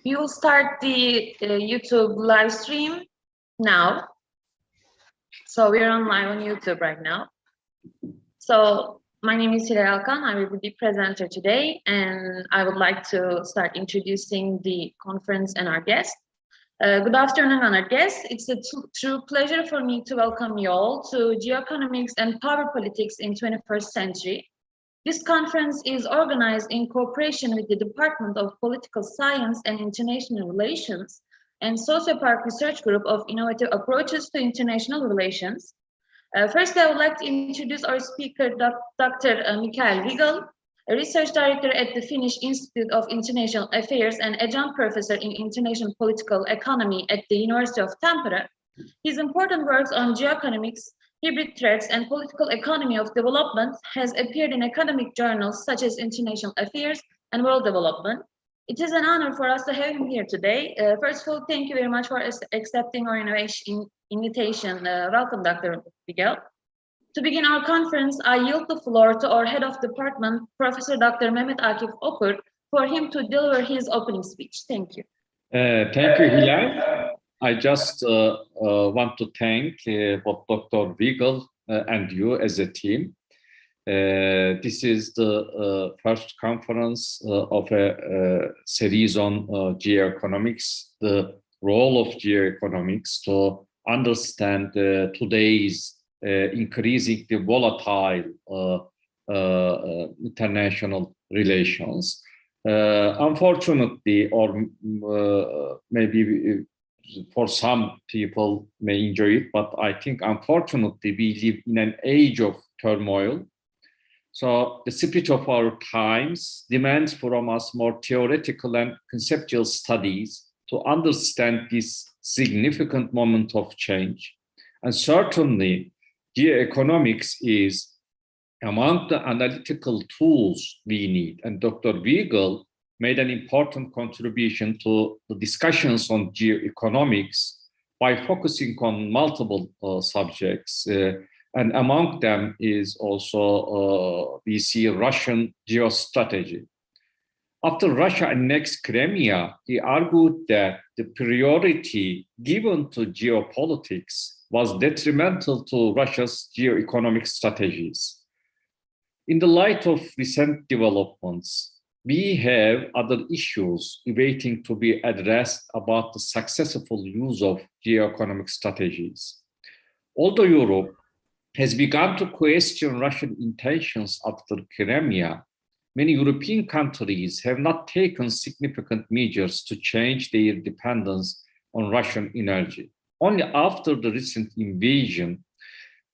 We will start the YouTube live stream now. So we're on live on YouTube right now. So my name is Hilal Alkan. I will be the presenter today, and I would like to start introducing the conference and our guest. Good afternoon, honored guests. It's a true pleasure for me to welcome you all to Geoeconomics and Power Politics in 21st Century. This conference is organized in cooperation with the Department of Political Science and International Relations and SOSYOPARK Research Group of Innovative Approaches to International Relations. First, I would like to introduce our speaker, Dr. Mikael WIGELL, a research director at the Finnish Institute of International Affairs and adjunct professor in international political economy at the University of Tampere. His important works on geoeconomics, hybrid threats, and political economy of development has appeared in academic journals such as International Affairs and World Development. It is an honor for us to have him here today. First of all, thank you very much for accepting our invitation. Welcome, Dr. WIGELL. To begin our conference, I yield the floor to our head of department, Professor Dr. Mehmet Akif Okur, for him to deliver his opening speech. Thank you. Thank you, Hilal. I just want to thank both Dr. WIGELL and you as a team. This is the first conference of a series on geoeconomics, the role of geoeconomics to understand today's increasingly volatile international relations. Unfortunately, or maybe for some people may enjoy it, but I think unfortunately we live in an age of turmoil. So the spirit of our times demands from us more theoretical and conceptual studies to understand this significant moment of change. And certainly, geoeconomics is among the analytical tools we need. And Dr. WIGELL made an important contribution to the discussions on geoeconomics by focusing on multiple subjects. And among them is also, we see Russian geostrategy. After Russia annexed Crimea, he argued that the priority given to geopolitics was detrimental to Russia's geoeconomic strategies. In the light of recent developments, we have other issues waiting to be addressed about the successful use of geoeconomic strategies. Although Europe has begun to question Russian intentions after Crimea, many European countries have not taken significant measures to change their dependence on Russian energy. Only after the recent invasion,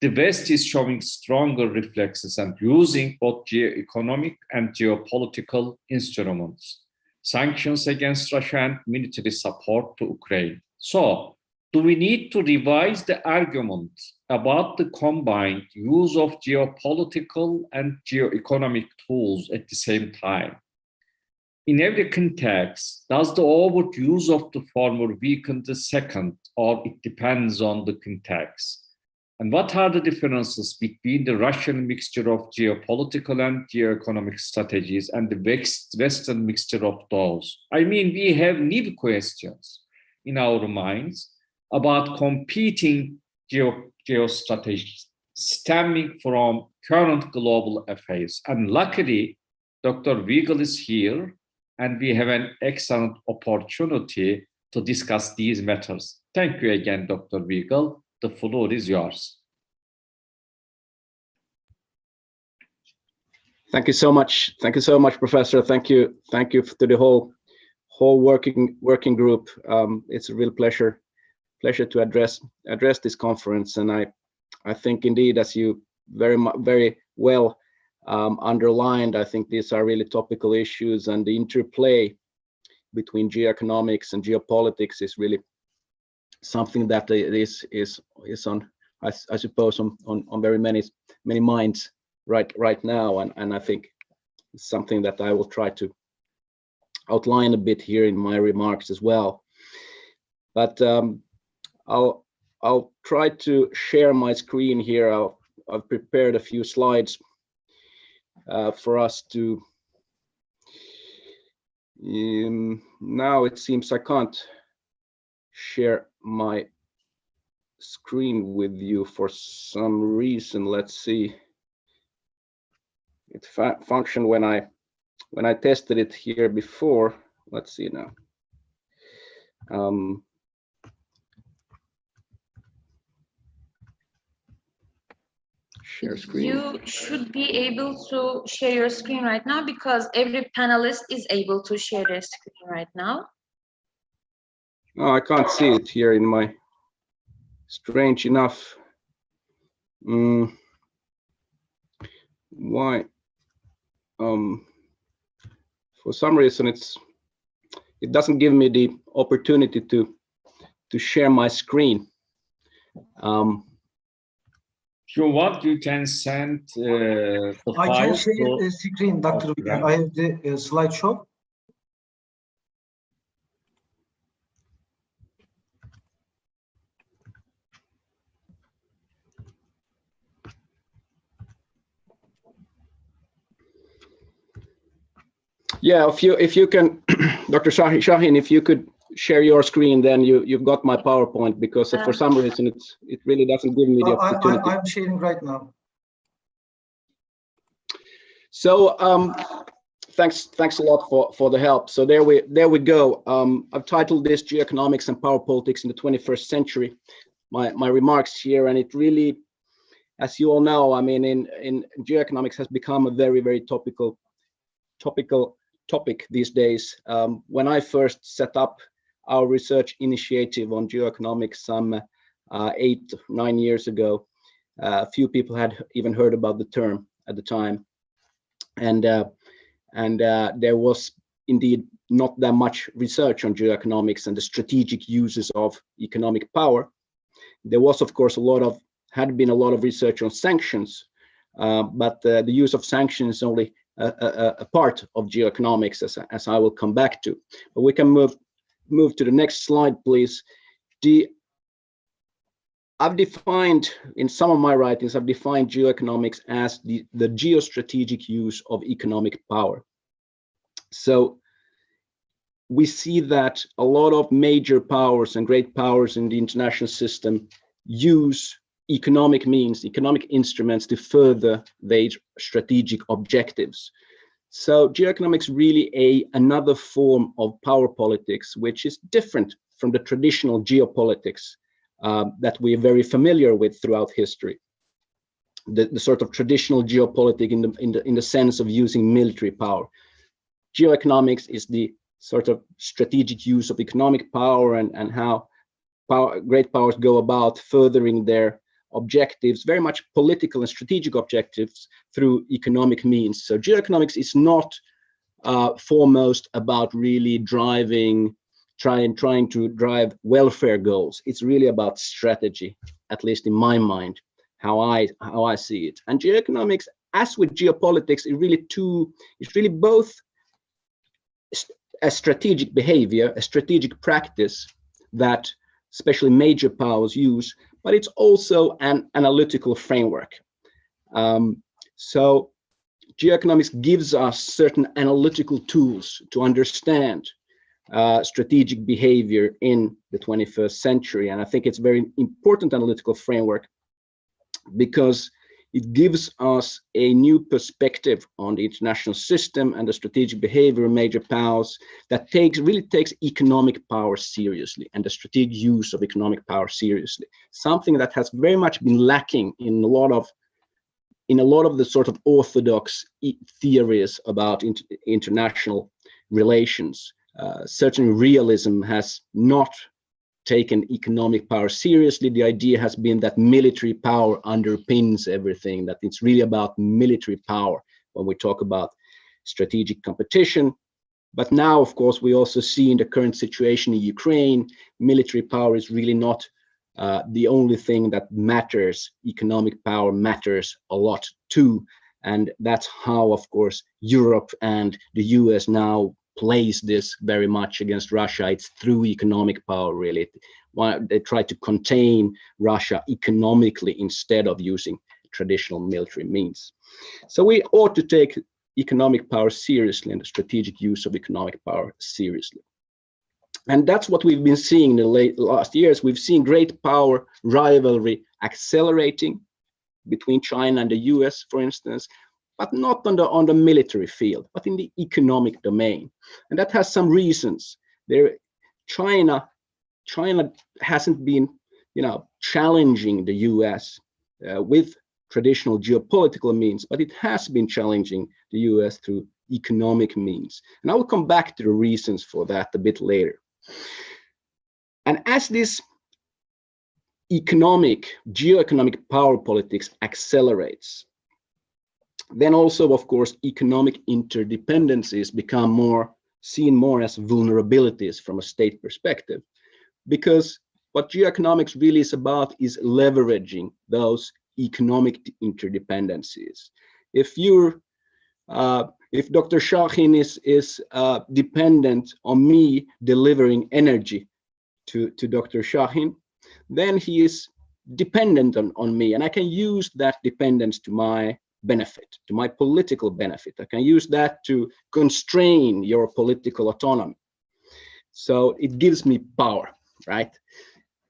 the West is showing stronger reflexes and using both geoeconomic and geopolitical instruments, sanctions against Russia and military support to Ukraine. So, do we need to revise the argument about the combined use of geopolitical and geoeconomic tools at the same time? In every context, does the overt use of the former weaken the second, or it depends on the context? And what are the differences between the Russian mixture of geopolitical and geoeconomic strategies and the Western mixture of those? I mean, we have new questions in our minds about competing geostrategies stemming from current global affairs. And luckily, Dr. WIGELL is here, and we have an excellent opportunity to discuss these matters. Thank you again, Dr. WIGELL. The floor is yours. Thank you so much. Thank you so much, Professor. Thank you to the whole working group. It's a real pleasure to address this conference, and I think indeed, as you very well underlined, I think these are really topical issues, and the interplay between geoeconomics and geopolitics is really something that is on, I suppose, on very many minds right now, and I think it's something that I will try to outline a bit here in my remarks as well. But I'll try to share my screen here. I've prepared a few slides for us to Now it seems I can't share my screen with you for some reason. Let's see. It functioned when I tested it here before. Let's see now. Share screen. You should be able to share your screen right now because every panelist is able to share their screen right now. Oh, I can't see it here in my, strange enough. Why? For some reason it doesn't give me the opportunity to share my screen. If you want, you can send the I can file share to- the screen, Dr. Okay. I have the slideshow. Yeah, if you can, Dr. Shahin, if you could share your screen, then you've got my PowerPoint, because for some reason it really doesn't give me the opportunity. I'm sharing right now. So thanks a lot for the help. So there we go. I've titled this Geoeconomics and Power Politics in the 21st Century. My remarks here, and it really, as you all know, I mean, in geoeconomics has become a very topical topic these days. When I first set up our research initiative on geoeconomics some 8-9 years ago, a few people had even heard about the term at the time, and there was indeed not that much research on geoeconomics and the strategic uses of economic power. There was, of course, had been a lot of research on sanctions, but the use of sanctions is only a part of geoeconomics, as I will come back to. But we can move to the next slide, please. I've defined, in some of my writings, I've defined geoeconomics as the geostrategic use of economic power. So we see that a lot of major powers and great powers in the international system use economic means, economic instruments to further their strategic objectives. So geoeconomics really another form of power politics, which is different from the traditional geopolitics that we are very familiar with throughout history. The sort of traditional geopolitics in the sense of using military power. Geoeconomics is the sort of strategic use of economic power and how great powers go about furthering their objectives, very much political and strategic objectives, through economic means. So geoeconomics is not foremost about really trying to drive welfare goals. It's really about strategy, at least in my mind, how I see it. And geoeconomics, as with geopolitics, it's really both a strategic behavior, a strategic practice that especially major powers use, but it's also an analytical framework. So geoeconomics gives us certain analytical tools to understand strategic behavior in the 21st century. And I think it's a very important analytical framework because it gives us a new perspective on the international system and the strategic behavior of major powers that really takes economic power seriously and the strategic use of economic power seriously. Something that has very much been lacking in a lot of the sort of orthodox theories about international relations. Certainly realism has not taken economic power seriously. The idea has been that military power underpins everything, that it's really about military power when we talk about strategic competition. But now, of course, we also see in the current situation in Ukraine, military power is really not the only thing that matters. Economic power matters a lot too. And that's how, of course, Europe and the US now plays this very much against Russia. It's through economic power, really. They try to contain Russia economically instead of using traditional military means. So we ought to take economic power seriously and the strategic use of economic power seriously. And that's what we've been seeing in the last years. We've seen great power rivalry accelerating between China and the US, for instance, but not on the military field, but in the economic domain. And that has some reasons. China hasn't been, challenging the US with traditional geopolitical means, but it has been challenging the US through economic means. And I will come back to the reasons for that a bit later. And as this geoeconomic power politics accelerates, then also, of course, economic interdependencies become seen more as vulnerabilities from a state perspective, because what geoeconomics really is about is leveraging those economic interdependencies. If Dr. Shahin is dependent on me delivering energy to Dr. Shahin, then he is dependent on me, and I can use that dependence to my benefit, to my political benefit. I can use that to constrain your political autonomy. So it gives me power, right?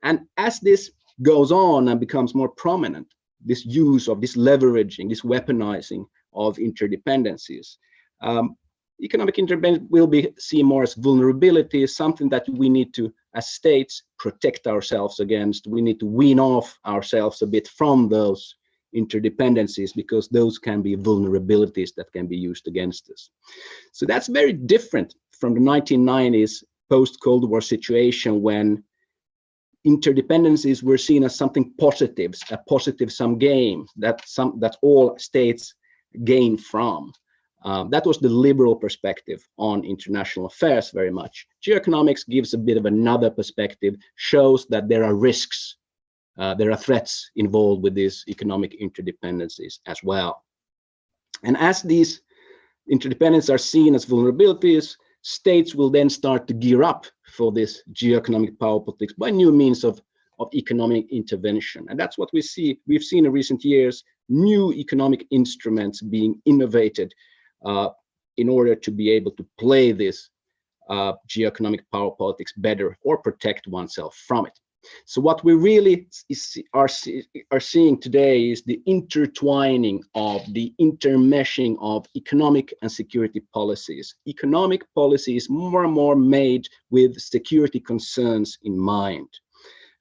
And as this goes on and becomes more prominent, this use of this leveraging, this weaponizing of interdependencies, economic interdependence will be seen more as vulnerability, something that we need to, as states, protect ourselves against. We need to wean off ourselves a bit from those interdependencies, because those can be vulnerabilities that can be used against us. So that's very different from the 1990s post-Cold War situation, when interdependencies were seen as something positive, a positive-sum game that all states gain from. That was the liberal perspective on international affairs very much. Geoeconomics gives a bit of another perspective, shows that there are risks, there are threats involved with these economic interdependencies as well. And as these interdependencies are seen as vulnerabilities, states will then start to gear up for this geoeconomic power politics by new means of economic intervention. And that's what we see. We've seen in recent years new economic instruments being innovated in order to be able to play this geoeconomic power politics better or protect oneself from it. So what we really are seeing today is the intertwining of the intermeshing of economic and security policies. Economic policy is more and more made with security concerns in mind,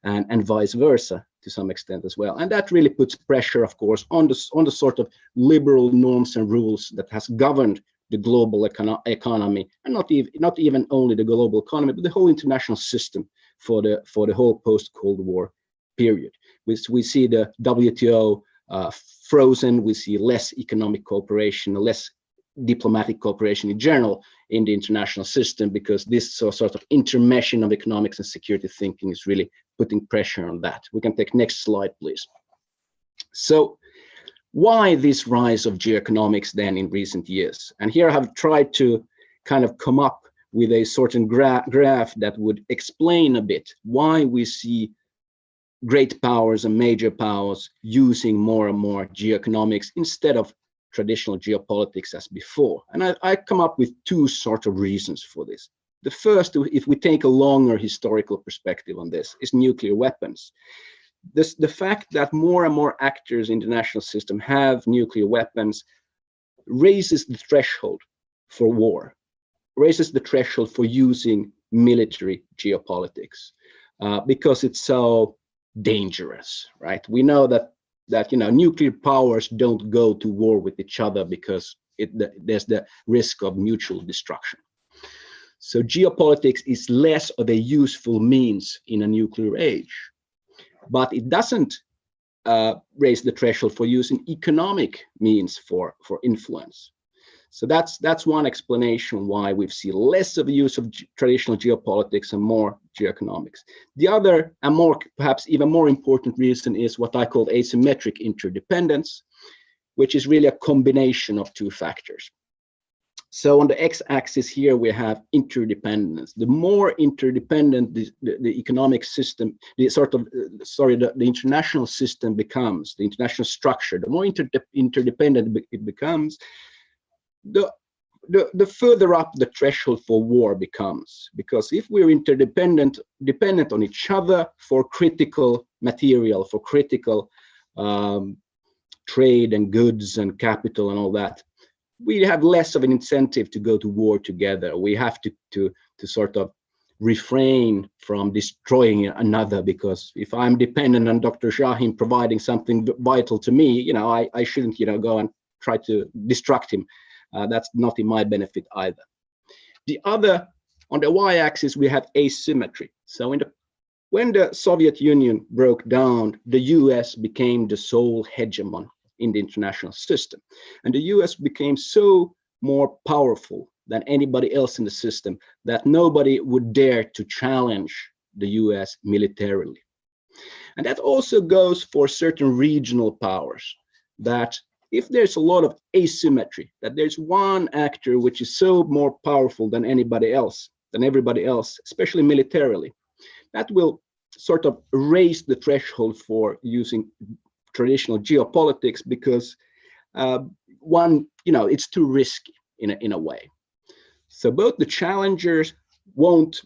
and vice versa to some extent as well. And that really puts pressure, of course, on the sort of liberal norms and rules that has governed the global economy, and not even only the global economy, but the whole international system for the whole post-Cold War period. We see the WTO frozen. We see less economic cooperation, less diplomatic cooperation in general in the international system, because this sort of intermeshing of economics and security thinking is really putting pressure on that. We can take next slide, please. So why this rise of geoeconomics then in recent years? And here I have tried to kind of come up with a certain graph that would explain a bit why we see great powers and major powers using more and more geoeconomics instead of traditional geopolitics as before. And I come up with two sort of reasons for this. The first, if we take a longer historical perspective on this, is nuclear weapons. The fact that more and more actors in the international system have nuclear weapons raises the threshold for war, raises the threshold for using military geopolitics, because it's so dangerous, right? We know that nuclear powers don't go to war with each other because there's the risk of mutual destruction. So geopolitics is less of a useful means in a nuclear age, but it doesn't raise the threshold for using economic means for influence. So that's one explanation why we've seen less of the use of traditional geopolitics and more geoeconomics. The other, and perhaps even more important reason, is what I call asymmetric interdependence, which is really a combination of two factors. So on the x-axis here we have interdependence. The more interdependent the economic system, the international system becomes, the international structure, the more interdependent it becomes, the further up the threshold for war becomes, because if we're dependent on each other for critical material, for critical trade and goods and capital and all that, we have less of an incentive to go to war together. We have to sort of refrain from destroying another, because if I'm dependent on Dr. Shahin providing something vital to me, you know, I shouldn't, you know, go and try to destruct him. That's not in my benefit either. The other, on the y-axis, we have asymmetry. So when the Soviet Union broke down, the US became the sole hegemon in the international system. And the US became so more powerful than anybody else in the system that nobody would dare to challenge the US militarily. And that also goes for certain regional powers, that if there's a lot of asymmetry, that there's one actor which is so more powerful than everybody else, especially militarily, that will sort of raise the threshold for using traditional geopolitics, because one, you know, it's too risky in a way. So both the challengers won't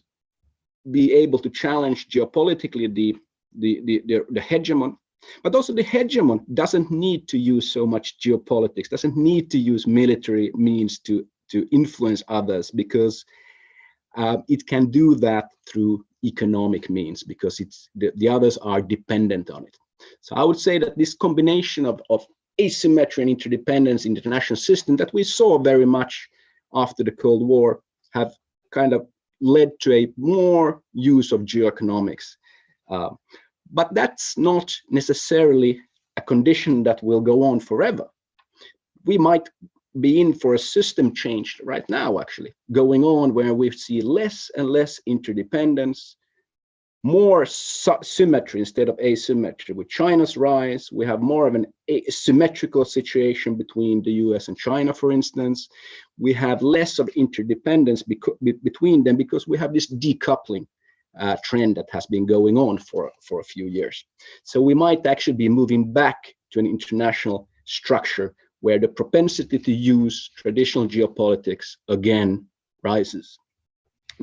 be able to challenge geopolitically the hegemon, but also the hegemon doesn't need to use so much geopolitics, doesn't need to use military means to influence others, because it can do that through economic means, because the others are dependent on it. So I would say that this combination of asymmetry and interdependence in the international system that we saw very much after the Cold War have kind of led to a more use of geoeconomics. But that's not necessarily a condition that will go on forever. We might be in for a system change right now, actually, going on, where we see less and less interdependence, more symmetry instead of asymmetry. With China's rise, we have more of an asymmetrical situation between the US and China, for instance. We have less of interdependence between them, because we have this decoupling trend that has been going on for a few years. So we might actually be moving back to an international structure where the propensity to use traditional geopolitics again rises,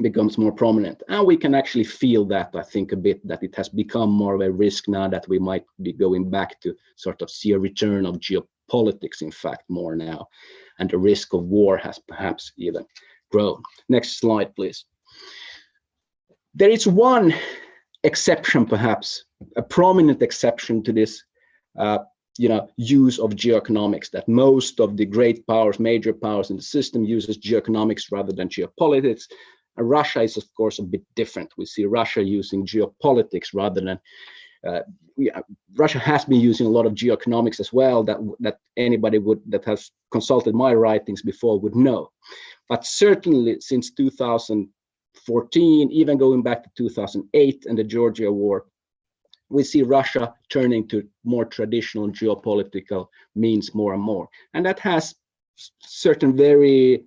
becomes more prominent. And we can actually feel that, I think, a bit, that it has become more of a risk now, that we might be going back to sort of see a return of geopolitics, in fact, more now. And the risk of war has perhaps even grown. Next slide, please. There is one exception, perhaps, a prominent exception to this use of geoeconomics, that most of the great powers, major powers in the system, uses geoeconomics rather than geopolitics. And Russia is, of course, a bit different. We see Russia using geopolitics rather than Russia has been using a lot of geoeconomics as well, that anybody that has consulted my writings before would know. But certainly since 2014, even going back to 2008 and the Georgia War, we see Russia turning to more traditional geopolitical means more and more. And that has certain very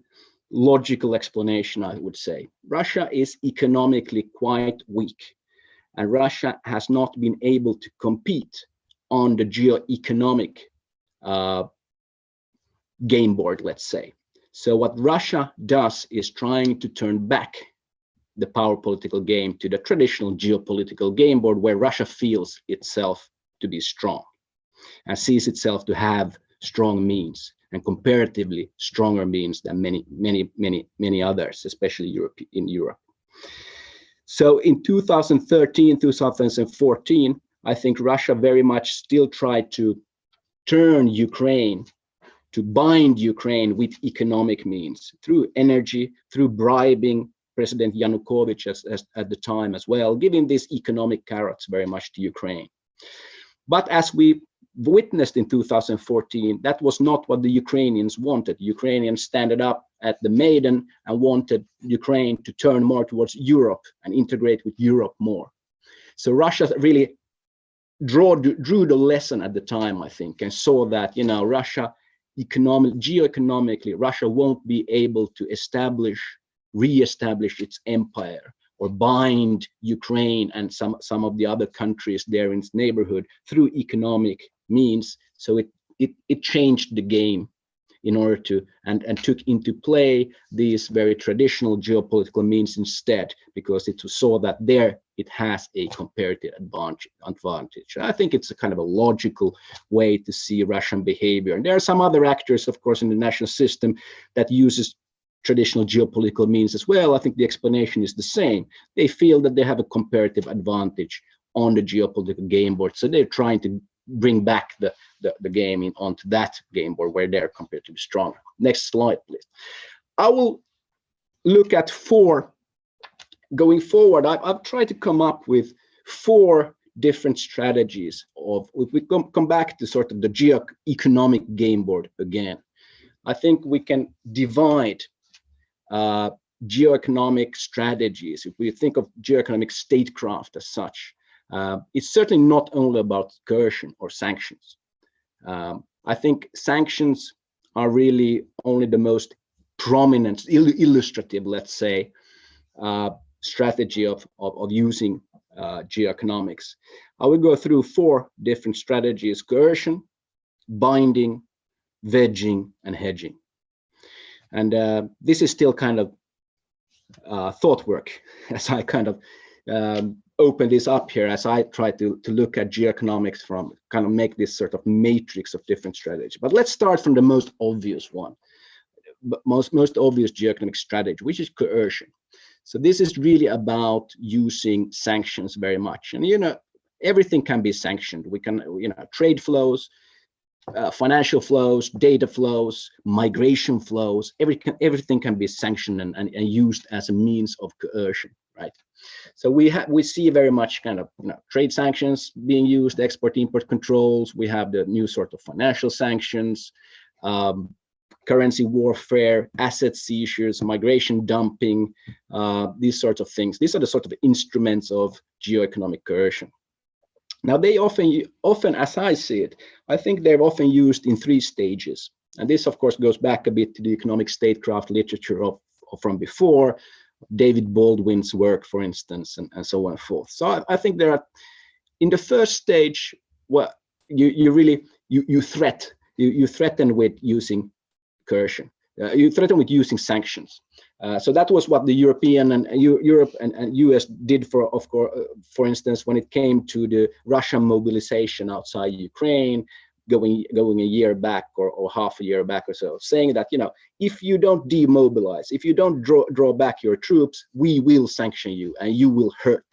logical explanation, I would say. Russia is economically quite weak, and Russia has not been able to compete on the geoeconomic game board, let's say. So what Russia does is trying to turn back the power political game to the traditional geopolitical game board, where Russia feels itself to be strong and sees itself to have strong means, and comparatively stronger means than many others, especially in Europe. So in 2013, 2014, I think Russia very much still tried to turn Ukraine, to bind Ukraine with economic means, through energy, through bribing President Yanukovych at the time as well, giving these economic carrots very much to Ukraine. But as we witnessed in 2014, that was not what the Ukrainians wanted. Ukrainians stood up at the Maidan and wanted Ukraine to turn more towards Europe and integrate with Europe more. So Russia really drew the lesson at the time, I think, and saw that, Russia geoeconomically, Russia won't be able to re-establish its empire or bind Ukraine and some of the other countries there in its neighborhood through economic means. So it changed the game in order to and took into play these very traditional geopolitical means instead, because it saw that there it has a comparative advantage. I think it's a kind of a logical way to see Russian behavior. And there are some other actors, of course, in the national system that uses traditional geopolitical means as well. I think the explanation is the same. They feel that they have a comparative advantage on the geopolitical game board, so they're trying to bring back the game onto that game board where they're comparatively stronger. Next slide, please. I will look at four. Going forward, I've tried to come up with 4 different strategies of, if we come back to sort of the geoeconomic game board again, I think we can divide geoeconomic strategies. If we think of geoeconomic statecraft as such, it's certainly not only about coercion or sanctions. I think sanctions are really only the most prominent, illustrative, let's say, strategy of using geoeconomics. I will go through 4 different strategies: coercion, binding, wedging, and hedging. And this is still kind of thought work as I kind of open this up here, as I try to look at geoeconomics from kind of make this sort of matrix of different strategies. But let's start from the most obvious one, most obvious geoeconomic strategy, which is coercion. So this is really about using sanctions very much. And, you know, everything can be sanctioned. We can, you know, trade flows, financial flows, data flows, migration flows, everything can be sanctioned and used as a means of coercion, right? So we see very much kind of, you know, trade sanctions being used, export-import controls. We have the new sort of financial sanctions, currency warfare, asset seizures, migration dumping, these sorts of things. These are the sort of instruments of geoeconomic coercion. Now, they often, as I see it, I think they're often used in 3 stages. And this, of course, goes back a bit to the economic statecraft literature from before, David Baldwin's work, for instance, and so on and forth. So I think there are, in the first stage, well, you threaten with using coercion. You threaten with using sanctions. So that was what the European and Europe and US did, for instance, when it came to the Russian mobilization outside Ukraine, going a year back or half a year back or so, saying that, you know, if you don't demobilize, if you don't draw back your troops, we will sanction you and you will hurt.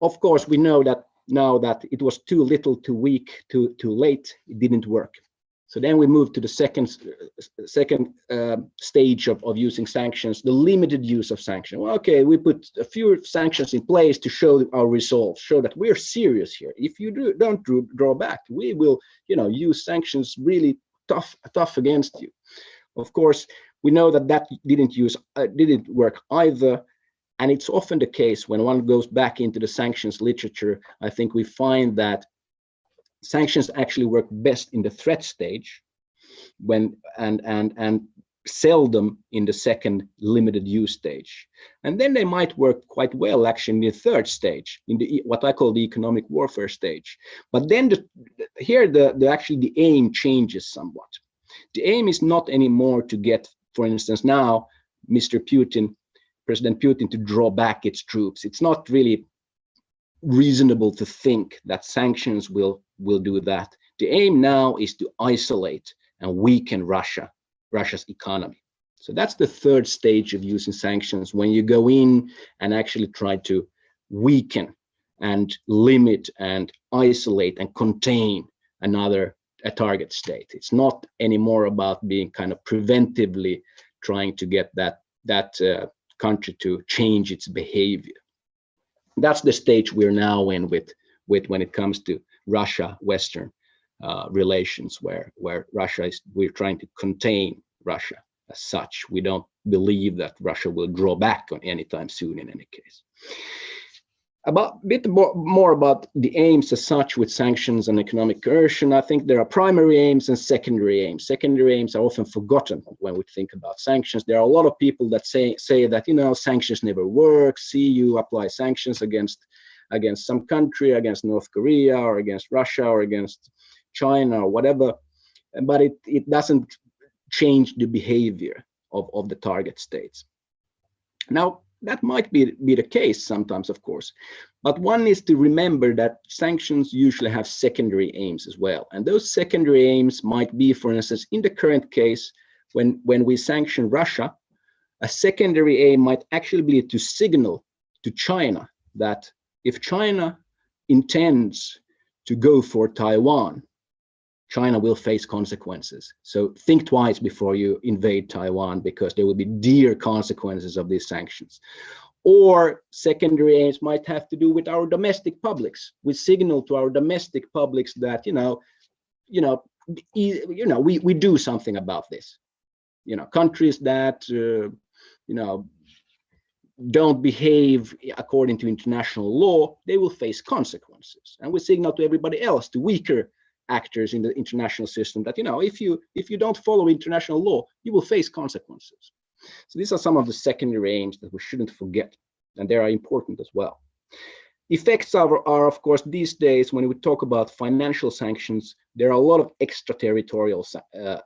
Of course, we know that now that it was too little, too weak, too late. It didn't work. So then we moved to the second stage of using sanctions, the limited use of sanctions. Well, okay, we put a few sanctions in place to show our resolve, show that we're serious here. If you don't draw back, we will, you know, use sanctions really tough against you. Of course, we know that didn't work either. And it's often the case when one goes back into the sanctions literature, I think we find that sanctions actually work best in the threat stage, and seldom in the second limited use stage. And then they might work quite well actually in the third stage, in the what I call the economic warfare stage. But then actually the aim changes somewhat. The aim is not anymore to get, for instance, now President Putin to draw back its troops. It's not really reasonable to think that sanctions will do that. The aim now is to isolate and weaken Russia's economy. So that's the third stage of using sanctions, when you go in and actually try to weaken and limit and isolate and contain a target state. It's not anymore about being kind of preventively trying to get that country to change its behavior. That's the stage we're now in with when it comes to Russia-Western relations, where we're trying to contain Russia as such. We don't believe that Russia will draw back on anytime soon in any case. A bit more about the aims as such with sanctions and economic coercion. I think there are primary aims and secondary aims. Secondary aims are often forgotten when we think about sanctions. There are a lot of people that say that, you know, sanctions never work. See, you apply sanctions against some country, against North Korea or against Russia or against China or whatever, but it doesn't change the behavior of the target states. Now, that might be the case sometimes, of course, but one is to remember that sanctions usually have secondary aims as well. And those secondary aims might be, for instance, in the current case, when we sanction Russia, a secondary aim might actually be to signal to China that if China intends to go for Taiwan, China will face consequences. So think twice before you invade Taiwan, because there will be dire consequences of these sanctions. Or secondary aims might have to do with our domestic publics. We signal to our domestic publics that we do something about this. Countries that don't behave according to international law, they will face consequences. And we signal to everybody else, to weaker actors in the international system, that if you don't follow international law, you will face consequences. So these are some of the secondary aims that we shouldn't forget, and they are important as well. Effects are of course, these days, when we talk about financial sanctions, there are a lot of extraterritorial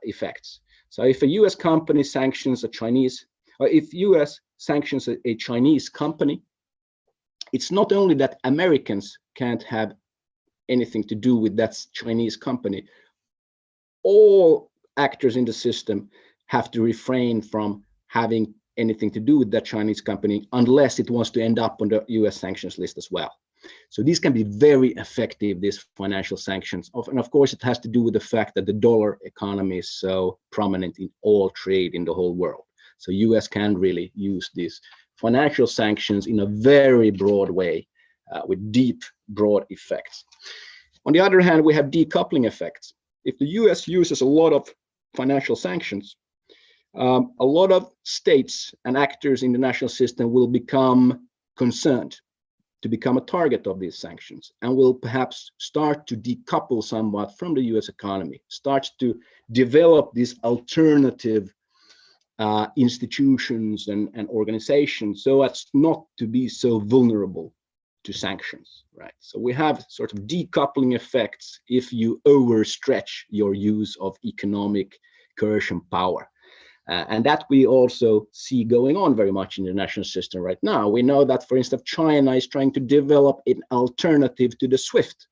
effects. So if a US company sanctions a Chinese, or if US sanctions a Chinese company, it's not only that Americans can't have anything to do with that Chinese company. All actors in the system have to refrain from having anything to do with that Chinese company unless it wants to end up on the US sanctions list as well. So these can be very effective, these financial sanctions. And of course, it has to do with the fact that the dollar economy is so prominent in all trade in the whole world. So US can really use these financial sanctions in a very broad way, with deep, broad effects. On the other hand, we have decoupling effects. If the US uses a lot of financial sanctions, a lot of states and actors in the national system will become concerned to become a target of these sanctions, and will perhaps start to decouple somewhat from the US economy, starts to develop these alternative institutions and organizations so as not to be so vulnerable to sanctions, right? So we have sort of decoupling effects if you overstretch your use of economic coercion power. And that we also see going on very much in the national system right now. We know that, for instance, China is trying to develop an alternative to the SWIFT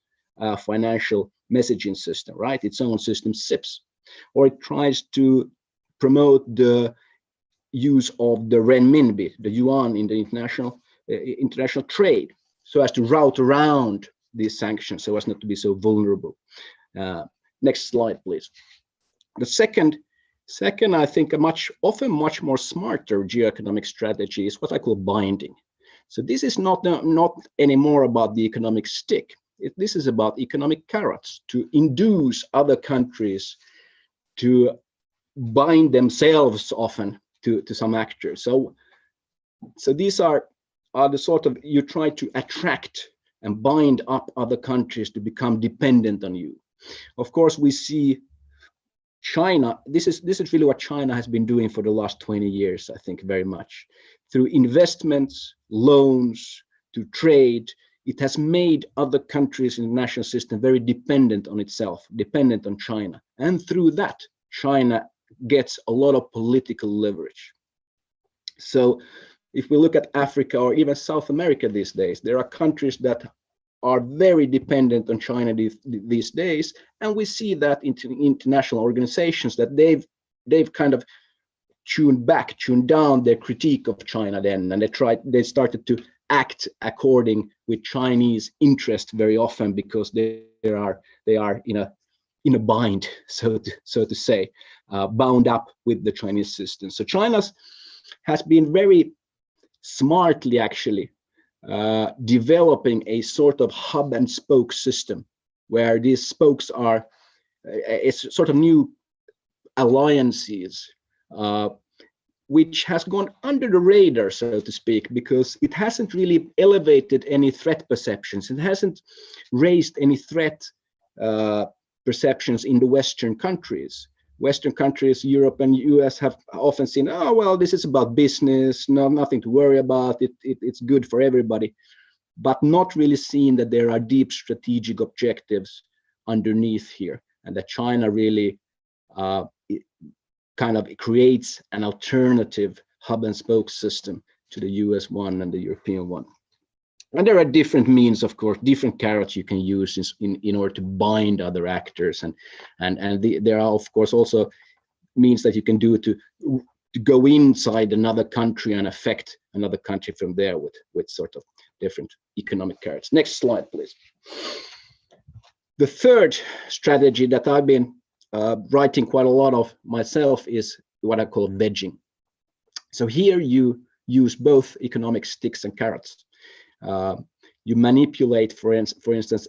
financial messaging system, right? Its own system, SIPS, or it tries to promote the use of the renminbi, the yuan, in the international trade, so as to route around these sanctions, so as not to be so vulnerable. Next slide, please. The second, I think, often much more smarter geoeconomic strategy is what I call binding. So this is not anymore about the economic stick. This is about economic carrots, to induce other countries to bind themselves often to some actors. So these are the sort of, you try to attract and bind up other countries to become dependent on you. Of course, we see China, this is really what China has been doing for the last 20 years, I think, very much. Through investments, loans, to trade, it has made other countries in the national system very dependent on itself, dependent on China. And through that, China gets a lot of political leverage. So if we look at Africa or even South America these days, there are countries that are very dependent on China these days, and we see that in international organizations that they've kind of tuned down their critique of China then, and they started to act according with Chinese interest very often, because they are in a bind, so to say, bound up with the Chinese system. So China has been very smartly actually developing a sort of hub and spoke system, where these spokes are it's sort of new alliances, which has gone under the radar, so to speak, because it hasn't really elevated any threat perceptions. It hasn't raised any threat perceptions in the Western countries. Western countries, Europe and US, have often seen, oh, well, this is about business, nothing to worry about, it's good for everybody, but not really seen that there are deep strategic objectives underneath here, and that China really it kind of creates an alternative hub and spoke system to the US one and the European one. And there are different means, of course, different carrots you can use in order to bind other actors, and there are, of course, also means that you can do to go inside another country and affect another country from there with sort of different economic carrots. Next slide, please. The third strategy that I've been writing quite a lot of myself is what I call wedging. So here you use both economic sticks and carrots. You manipulate, for instance,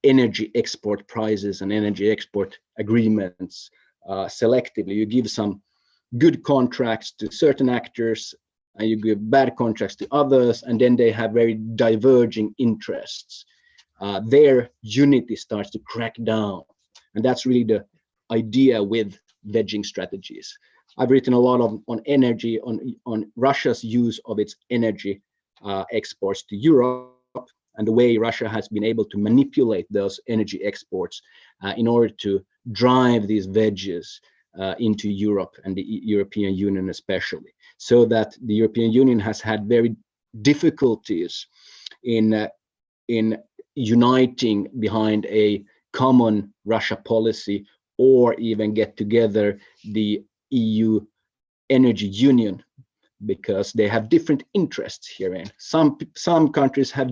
energy export prices and energy export agreements selectively. You give some good contracts to certain actors and you give bad contracts to others, and then they have very diverging interests. Their unity starts to crack down, and that's really the idea with wedging strategies. I've written a lot on energy, on Russia's use of its energy exports to Europe, and the way Russia has been able to manipulate those energy exports in order to drive these wedges into Europe and the European Union especially, so that the European Union has had very difficulties in uniting behind a common Russia policy, or even get together the EU energy union, because they have different interests herein. Some countries have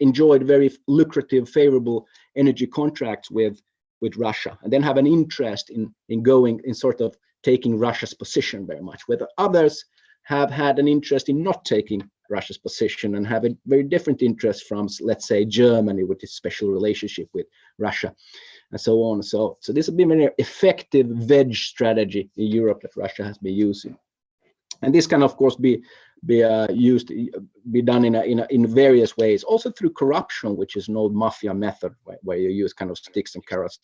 enjoyed very lucrative, favorable energy contracts with Russia, and then have an interest in going in sort of taking Russia's position very much, whether others have had an interest in not taking Russia's position and have a very different interest from, let's say, Germany with its special relationship with Russia, and so on. So this has been a very effective wedge strategy in Europe that Russia has been using. And this can, of course, be done in various ways, also through corruption, which is an old mafia method where you use kind of sticks and carrots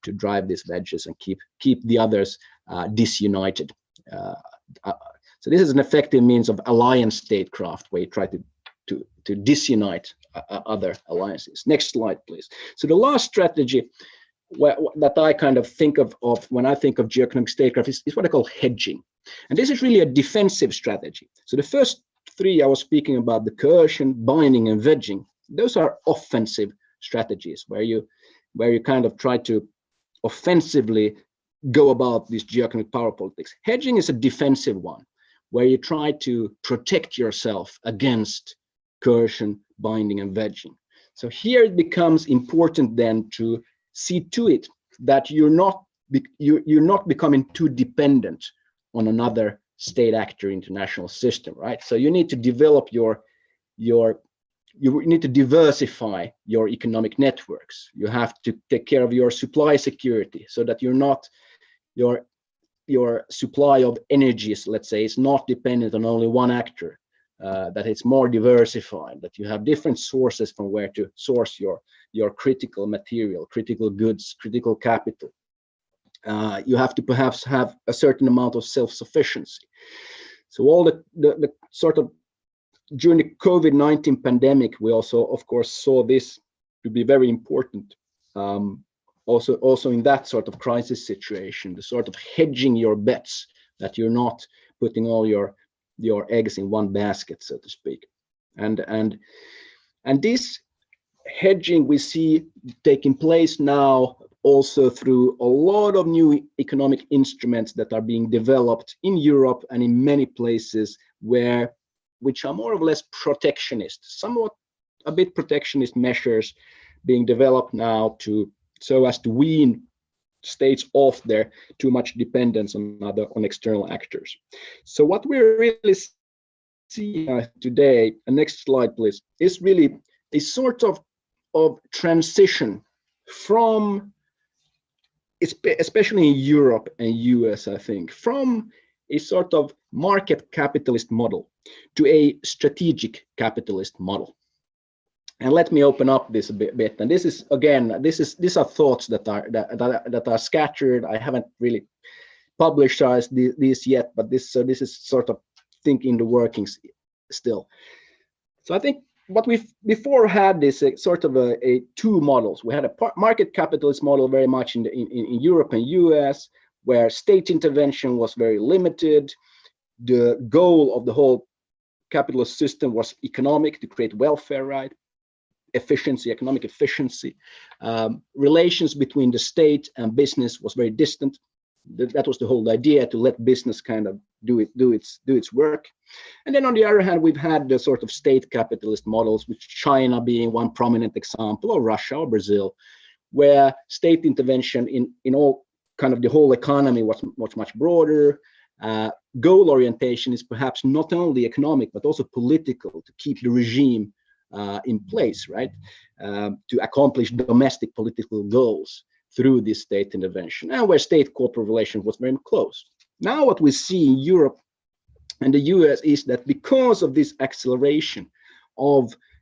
to drive these wedges and keep the others disunited. So this is an effective means of alliance statecraft, where you try to disunite other alliances. Next slide, please. So the last strategy that I kind of think of when I think of geoeconomic statecraft is what I call hedging. And this is really a defensive strategy. So the first three I was speaking about, the coercion, binding, and wedging, those are offensive strategies where you kind of try to offensively go about this geoeconomic power politics. Hedging is a defensive one, where you try to protect yourself against coercion, binding, and wedging. So here it becomes important then to see to it that you're not becoming too dependent on another state actor international system, right? So you need to develop you need to diversify your economic networks. You have to take care of your supply security, so that you're not your supply of energies, let's say, is not dependent on only one actor, that it's more diversified, that you have different sources from where to source your critical material, critical goods, critical capital. You have to perhaps have a certain amount of self-sufficiency. So all the sort of, during the COVID-19 pandemic, we also, of course, saw this to be very important. Also in that sort of crisis situation, the sort of hedging your bets, that you're not putting all your eggs in one basket, so to speak. And this hedging we see taking place now also through a lot of new economic instruments that are being developed in Europe and in many places which are more or less protectionist, somewhat a bit protectionist measures being developed now so as to wean states off their too much dependence on external actors. So what we're really seeing today, and next slide please, is really a sort of transition from, especially in Europe and US, I think, from a sort of market capitalist model to a strategic capitalist model. And let me open up this a bit. And this is, again, these are thoughts that are scattered. I haven't really publicized these yet, but this is sort of thinking the workings still. So I think what we've before had is a sort of a two models. We had a market capitalist model very much in Europe and US, where state intervention was very limited. The goal of the whole capitalist system was economic, to create welfare, right? Efficiency, economic efficiency. Relations between the state and business was very distant. That was the whole idea, to let business kind of do its work. And then on the other hand, we've had the sort of state capitalist models, with China being one prominent example, or Russia or Brazil, where state intervention in all kind of the whole economy was much broader. Goal orientation is perhaps not only economic but also political, to keep the regime in place, right? To accomplish domestic political goals through this state intervention, and where state-corporate relations was very close. Now what we see in Europe and the US is that because of this acceleration of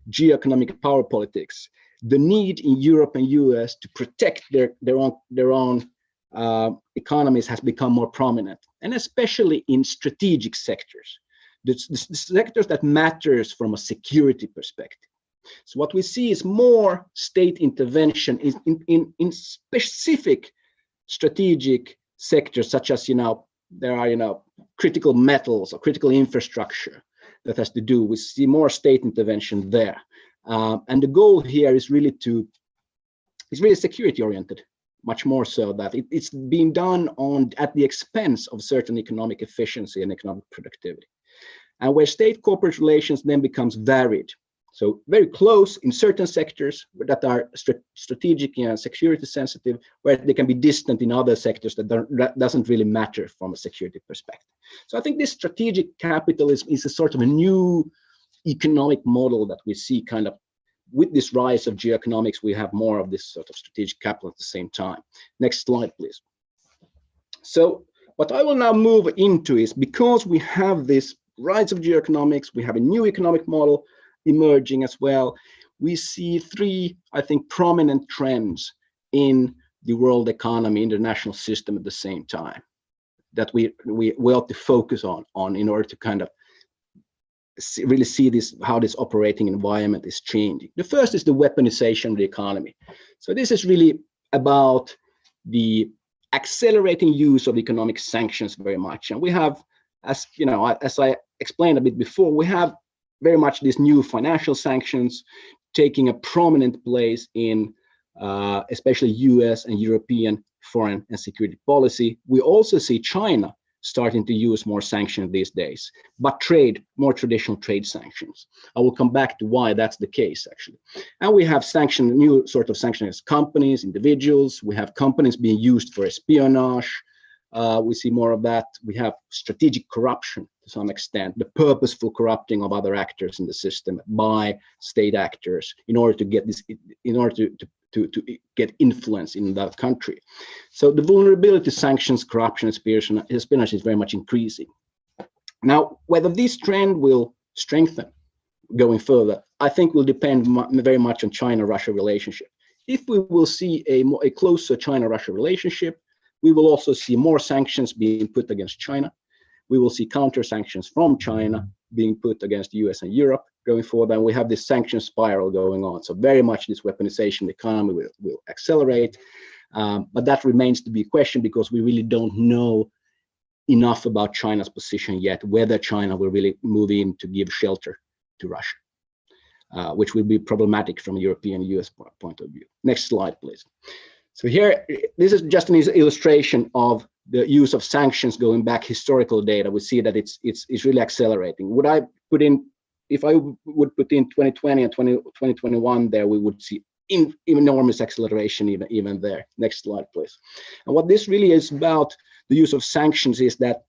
geoeconomic power politics, the need in Europe and US to protect their own economies has become more prominent, and especially in strategic sectors, the sectors that matters from a security perspective. So what we see is more state intervention in specific strategic sectors, such as, there are, critical metals or critical infrastructure that has to do. We see more state intervention there. And the goal here is really security oriented, much more so that it's being done at the expense of certain economic efficiency and economic productivity. And where state-corporate relations then becomes varied. So very close in certain sectors that are strategic and security sensitive, where they can be distant in other sectors that doesn't really matter from a security perspective. So I think this strategic capitalism is a sort of a new economic model that we see kind of with this rise of geoeconomics. We have more of this sort of strategic capital at the same time. Next slide, please. So what I will now move into is, because we have this rise of geoeconomics, we have a new economic model emerging as well. We see three, I think, prominent trends in the world economy, international system at the same time, that we ought to focus on in order to kind of really see how this operating environment is changing. The first is the weaponization of the economy. So this is really about the accelerating use of economic sanctions very much. And we have, as I explained a bit before, we have very much these new financial sanctions taking a prominent place in especially US and European foreign and security policy. We also see China starting to use more sanctions these days, but more traditional trade sanctions. I will come back to why that's the case, actually. And we have new sort of sanctions against companies, individuals. We have companies being used for espionage. We see more of that. We have strategic corruption to some extent, the purposeful corrupting of other actors in the system by state actors in order to get to get influence in that country. So the vulnerability, sanctions, corruption, espionage is very much increasing. Now, whether this trend will strengthen going further, I think will depend very much on China-Russia relationship. If we will see a closer China-Russia relationship, we will also see more sanctions being put against China. We will see counter sanctions from China being put against the US and Europe going forward. And we have this sanction spiral going on. So very much this weaponization of the economy will accelerate. But that remains to be a question, because we really don't know enough about China's position yet, whether China will really move in to give shelter to Russia, which will be problematic from a European and US point of view. Next slide, please. So here, this is just an illustration of the use of sanctions going back historical data. We see that it's really accelerating. If I would put in 2020 and 2021 there, we would see enormous acceleration even there. Next slide, please. And what this really is about, the use of sanctions, is that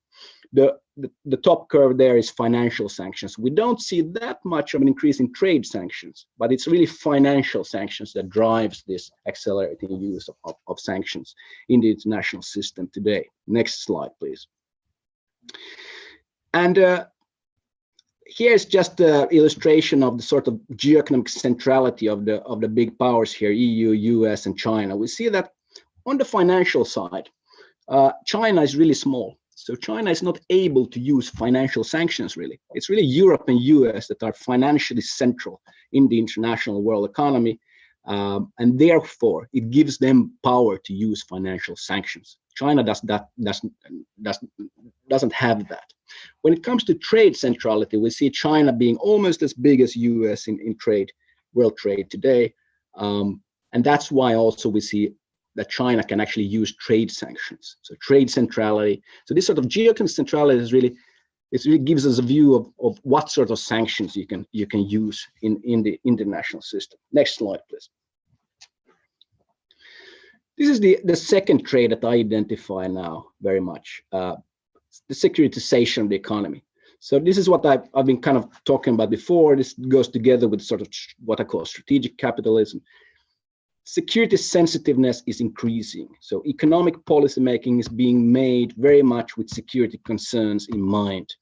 the top curve there is financial sanctions. We don't see that much of an increase in trade sanctions, but it's really financial sanctions that drives this accelerating use of sanctions in the international system today. Next slide, please. And here's just an illustration of the sort of geoeconomic centrality of the big powers here, EU, US, and China. We see that on the financial side, China is really small. So China is not able to use financial sanctions, really. It's really Europe and US that are financially central in the international world economy. And therefore, it gives them power to use financial sanctions. China doesn't have that. When it comes to trade centrality, we see China being almost as big as US in trade, world trade today. And that's why also we see that China can actually use trade sanctions. So trade centrality. So this sort of geoeconomic centrality is really, it really gives us a view of what sort of sanctions you can use in the international system. Next slide, please. This is the second trade that I identify now very much, the securitization of the economy. So this is what I've been kind of talking about before. This goes together with sort of what I call strategic capitalism. Security sensitiveness is increasing. So economic policy making is being made very much with security concerns in mind.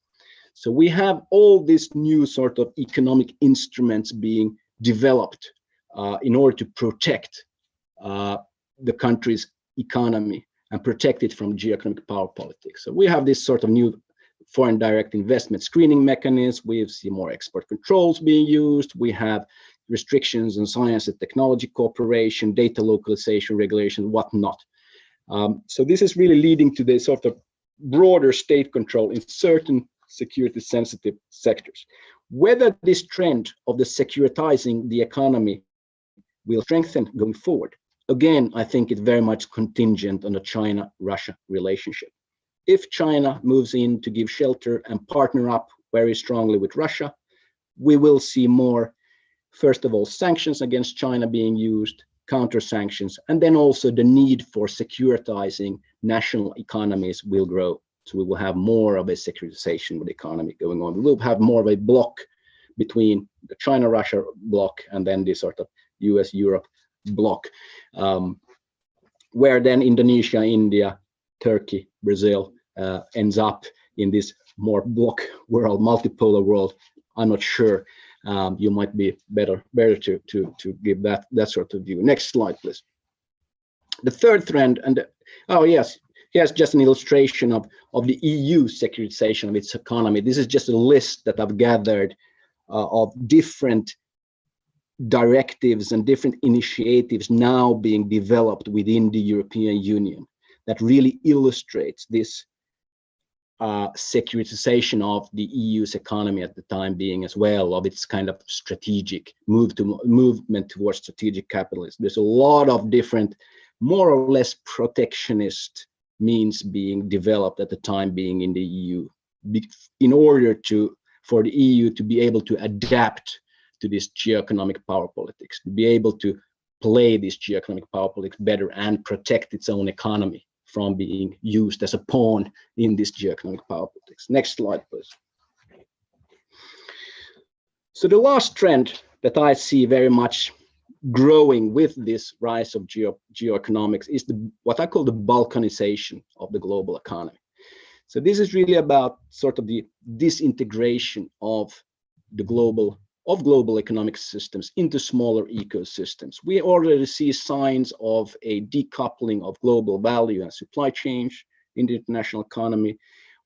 So we have all these new sort of economic instruments being developed in order to protect the country's economy and protect it from geoeconomic power politics. So we have this sort of new foreign direct investment screening mechanism. We see more export controls being used. We have restrictions on science and technology cooperation, data localization regulation, whatnot. So this is really leading to the sort of broader state control in certain security sensitive sectors. Whether this trend of the securitizing the economy will strengthen going forward, again, I think it's very much contingent on the China-Russia relationship. If China moves in to give shelter and partner up very strongly with Russia, we will see more, first of all, sanctions against China being used, counter sanctions, and then also the need for securitizing national economies will grow. So we will have more of a securitization of the economy going on. We will have more of a block between the China-Russia block and then this sort of US-Europe block, where then Indonesia, India, Turkey, Brazil ends up in this more block world, multipolar world. I'm not sure. You might be better to give that sort of view. Next slide, please. The third trend, and oh yes, here's just an illustration of the EU securitization of its economy. This is just a list that I've gathered of different directives and different initiatives now being developed within the European Union that really illustrates this securitization of the EU's economy at the time being, as well, of its kind of strategic movement towards strategic capitalism. There's a lot of different, more or less protectionist means being developed at the time being in the EU, in order for the EU to be able to adapt to this geoeconomic power politics, to be able to play this geoeconomic power politics better and protect its own economy from being used as a pawn in this geoeconomic power politics. Next slide, please. So the last trend that I see very much growing with this rise of geoeconomics is what I call the balkanization of the global economy. So this is really about sort of the disintegration of global economic systems into smaller ecosystems. We already see signs of a decoupling of global value and supply chains in the international economy.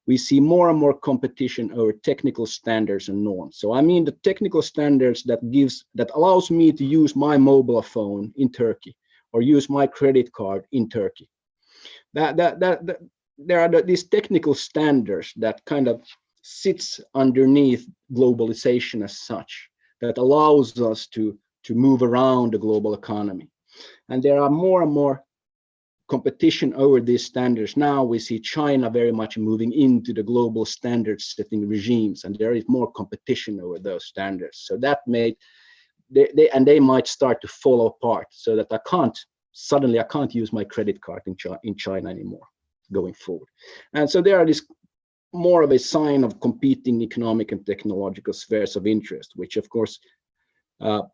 We see more and more competition over technical standards and norms. So I mean the technical standards that allows me to use my mobile phone in Turkey or use my credit card in Turkey. There are these technical standards that kind of sits underneath globalization as such, that allows us to move around the global economy. And there are more and more competition over these standards. Now we see China very much moving into the global standard setting regimes, and there is more competition over those standards. So that they might start to fall apart, so that I can't use my credit card in China anymore going forward. And so there are this more of a sign of competing economic and technological spheres of interest, which of course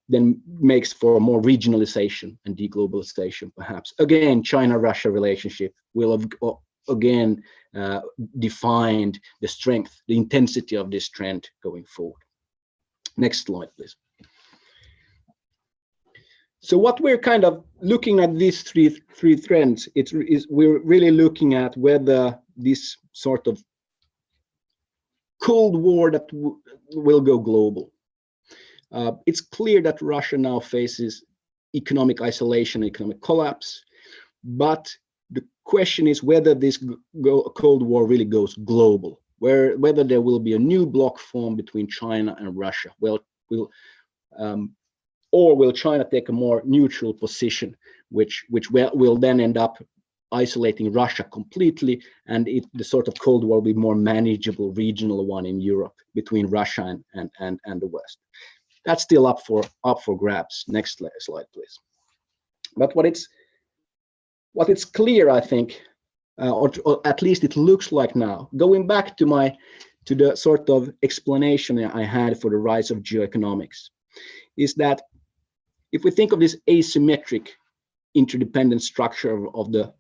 then makes for more regionalization and deglobalization, perhaps. Again, China-Russia relationship will have again defined the strength, the intensity of this trend going forward. Next slide, please. So what we're kind of looking at these three trends, we're really looking at whether this sort of Cold War that will go global. It's clear that Russia now faces economic isolation, economic collapse, but the question is whether this Cold War really goes global, whether there will be a new bloc formed between China and Russia. Or will China take a more neutral position, which will then end up isolating Russia completely, and the sort of Cold War will be more manageable regional one in Europe between Russia and the West. That's still up for grabs. Next slide, please. But what it's clear, I think, or at least it looks like now, going back to the sort of explanation I had for the rise of geoeconomics, is that if we think of this asymmetric interdependent structure of the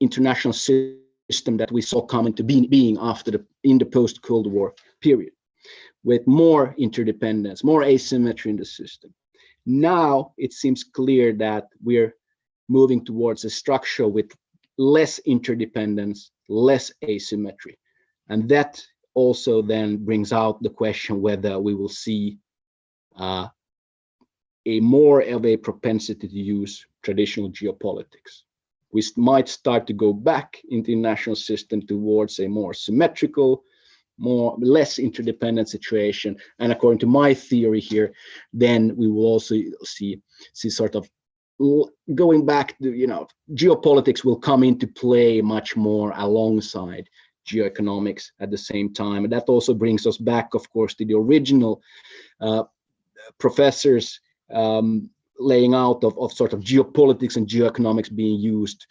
international system that we saw coming to being in the post-Cold War period, with more interdependence, more asymmetry in the system, now it seems clear that we're moving towards a structure with less interdependence, less asymmetry. And that also then brings out the question whether we will see a more of a propensity to use traditional geopolitics. We might start to go back into the international system towards a more symmetrical, less interdependent situation. And according to my theory here, then we will also see sort of going back to, geopolitics will come into play much more alongside geoeconomics at the same time. And that also brings us back, of course, to the original professors laying out of sort of geopolitics and geoeconomics being used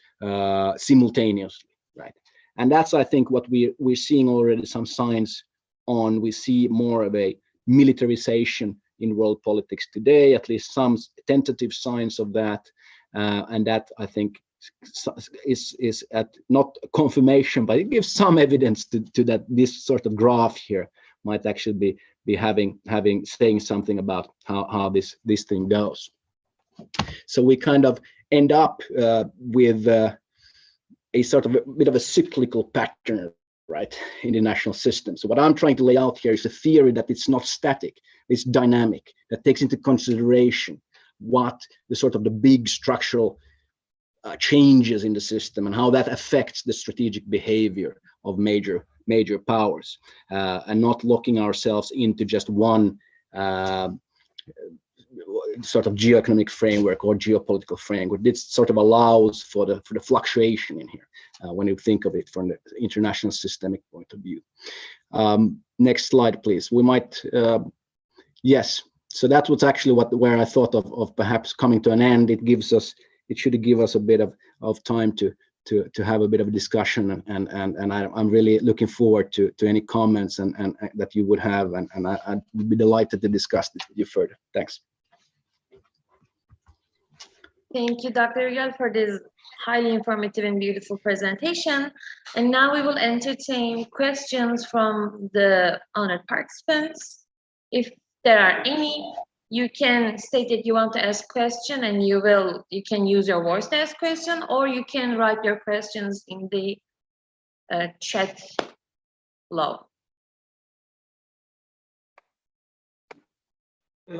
simultaneously, right? And that's, I think, what we're seeing already some signs on. We see more of a militarization in world politics today, at least some tentative signs of that, and that, I think, is at not confirmation, but it gives some evidence to that this sort of graph here might actually be saying something about how this thing goes. So we kind of end up with a sort of a bit of a cyclical pattern, right, in the national system. So what I'm trying to lay out here is a theory that it's not static, it's dynamic, that takes into consideration what the sort of the big structural changes in the system and how that affects the strategic behavior of major powers, and not locking ourselves into just one sort of geoeconomic framework or geopolitical framework. This sort of allows for the fluctuation in here when you think of it from the international systemic point of view. Next slide, please. We might, yes. So that was actually where I thought of perhaps coming to an end. It should give us a bit of time to have a bit of a discussion, and I'm really looking forward to any comments and that you would have, and I'd be delighted to discuss this with you further. Thanks. Thank you, Dr. WIGELL, for this highly informative and beautiful presentation. And now we will entertain questions from the honored participants. If there are any, you can state that you want to ask question, and you can use your voice to ask question, or you can write your questions in the chat below.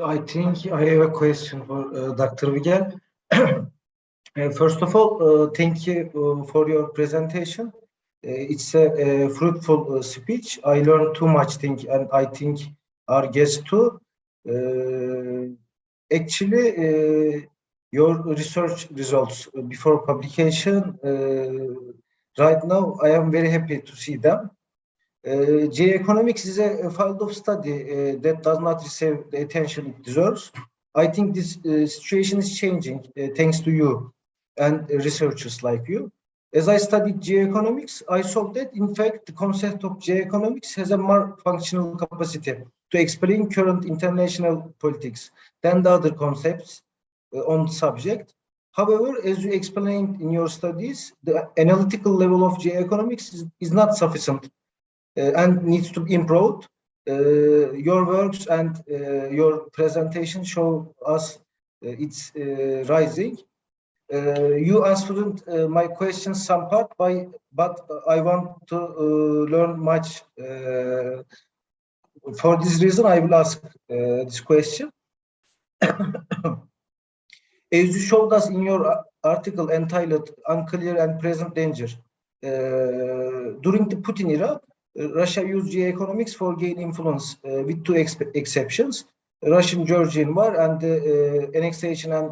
I think I have a question for Dr. WIGELL. First of all, thank you for your presentation. It's a fruitful speech. I learned too much things, and I think our guests too. Actually, your research results before publication, right now, I am very happy to see them. Geoeconomics is a field of study that does not receive the attention it deserves. I think this situation is changing thanks to you and researchers like you. As I studied geoeconomics, I saw that, in fact, the concept of geoeconomics has a more functional capacity to explain current international politics than the other concepts on the subject. However, as you explained in your studies, the analytical level of geoeconomics is not sufficient and needs to be improved. Your works and your presentation show us it's rising. You answered my question some part, but I want to learn much. For this reason, I will ask this question. As you showed us in your article entitled Unclear and Present Danger, during the Putin era, Russia used geoeconomics for gain influence with two exceptions, Russian-Georgian War and the annexation and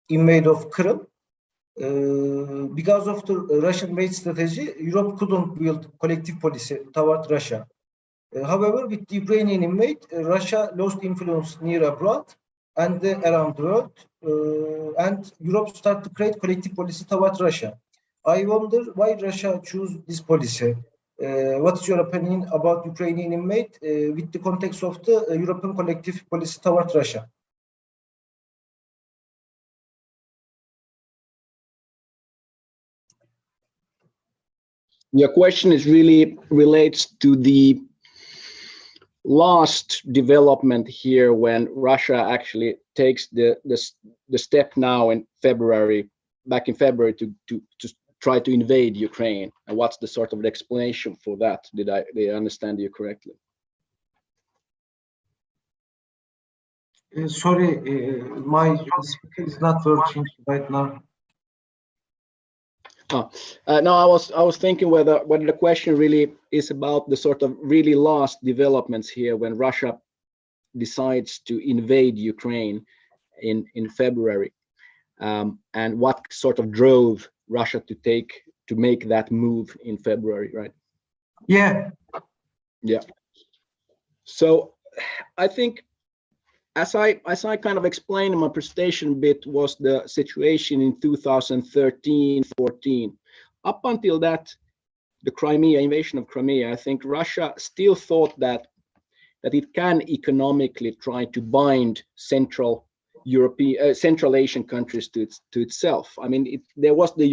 invade of Crimea. Because of the Russian-based strategy, Europe couldn't build collective policy toward Russia. However, with the Ukrainian invade, Russia lost influence near abroad and around the world, and Europe started to create collective policy toward Russia. I wonder why Russia chose this policy. What is your opinion about Ukrainian invade with the context of the European collective policy toward Russia? Your question is really relates to the last development here when Russia actually takes the step now in February, back in February, to try to invade Ukraine, and what's the sort of explanation for that? Did I understand you correctly? Sorry, my speaker is not working right now. No, I was thinking whether the question really is about the sort of really last developments here when Russia decides to invade Ukraine in February, and what sort of drove Russia to make that move in February, right? Yeah. Yeah. So I think, as I kind of explained in my presentation a bit, was the situation in 2013-14. Up until that, the invasion of Crimea, I think Russia still thought that it can economically try to bind Central Asian countries to itself. I mean, there was the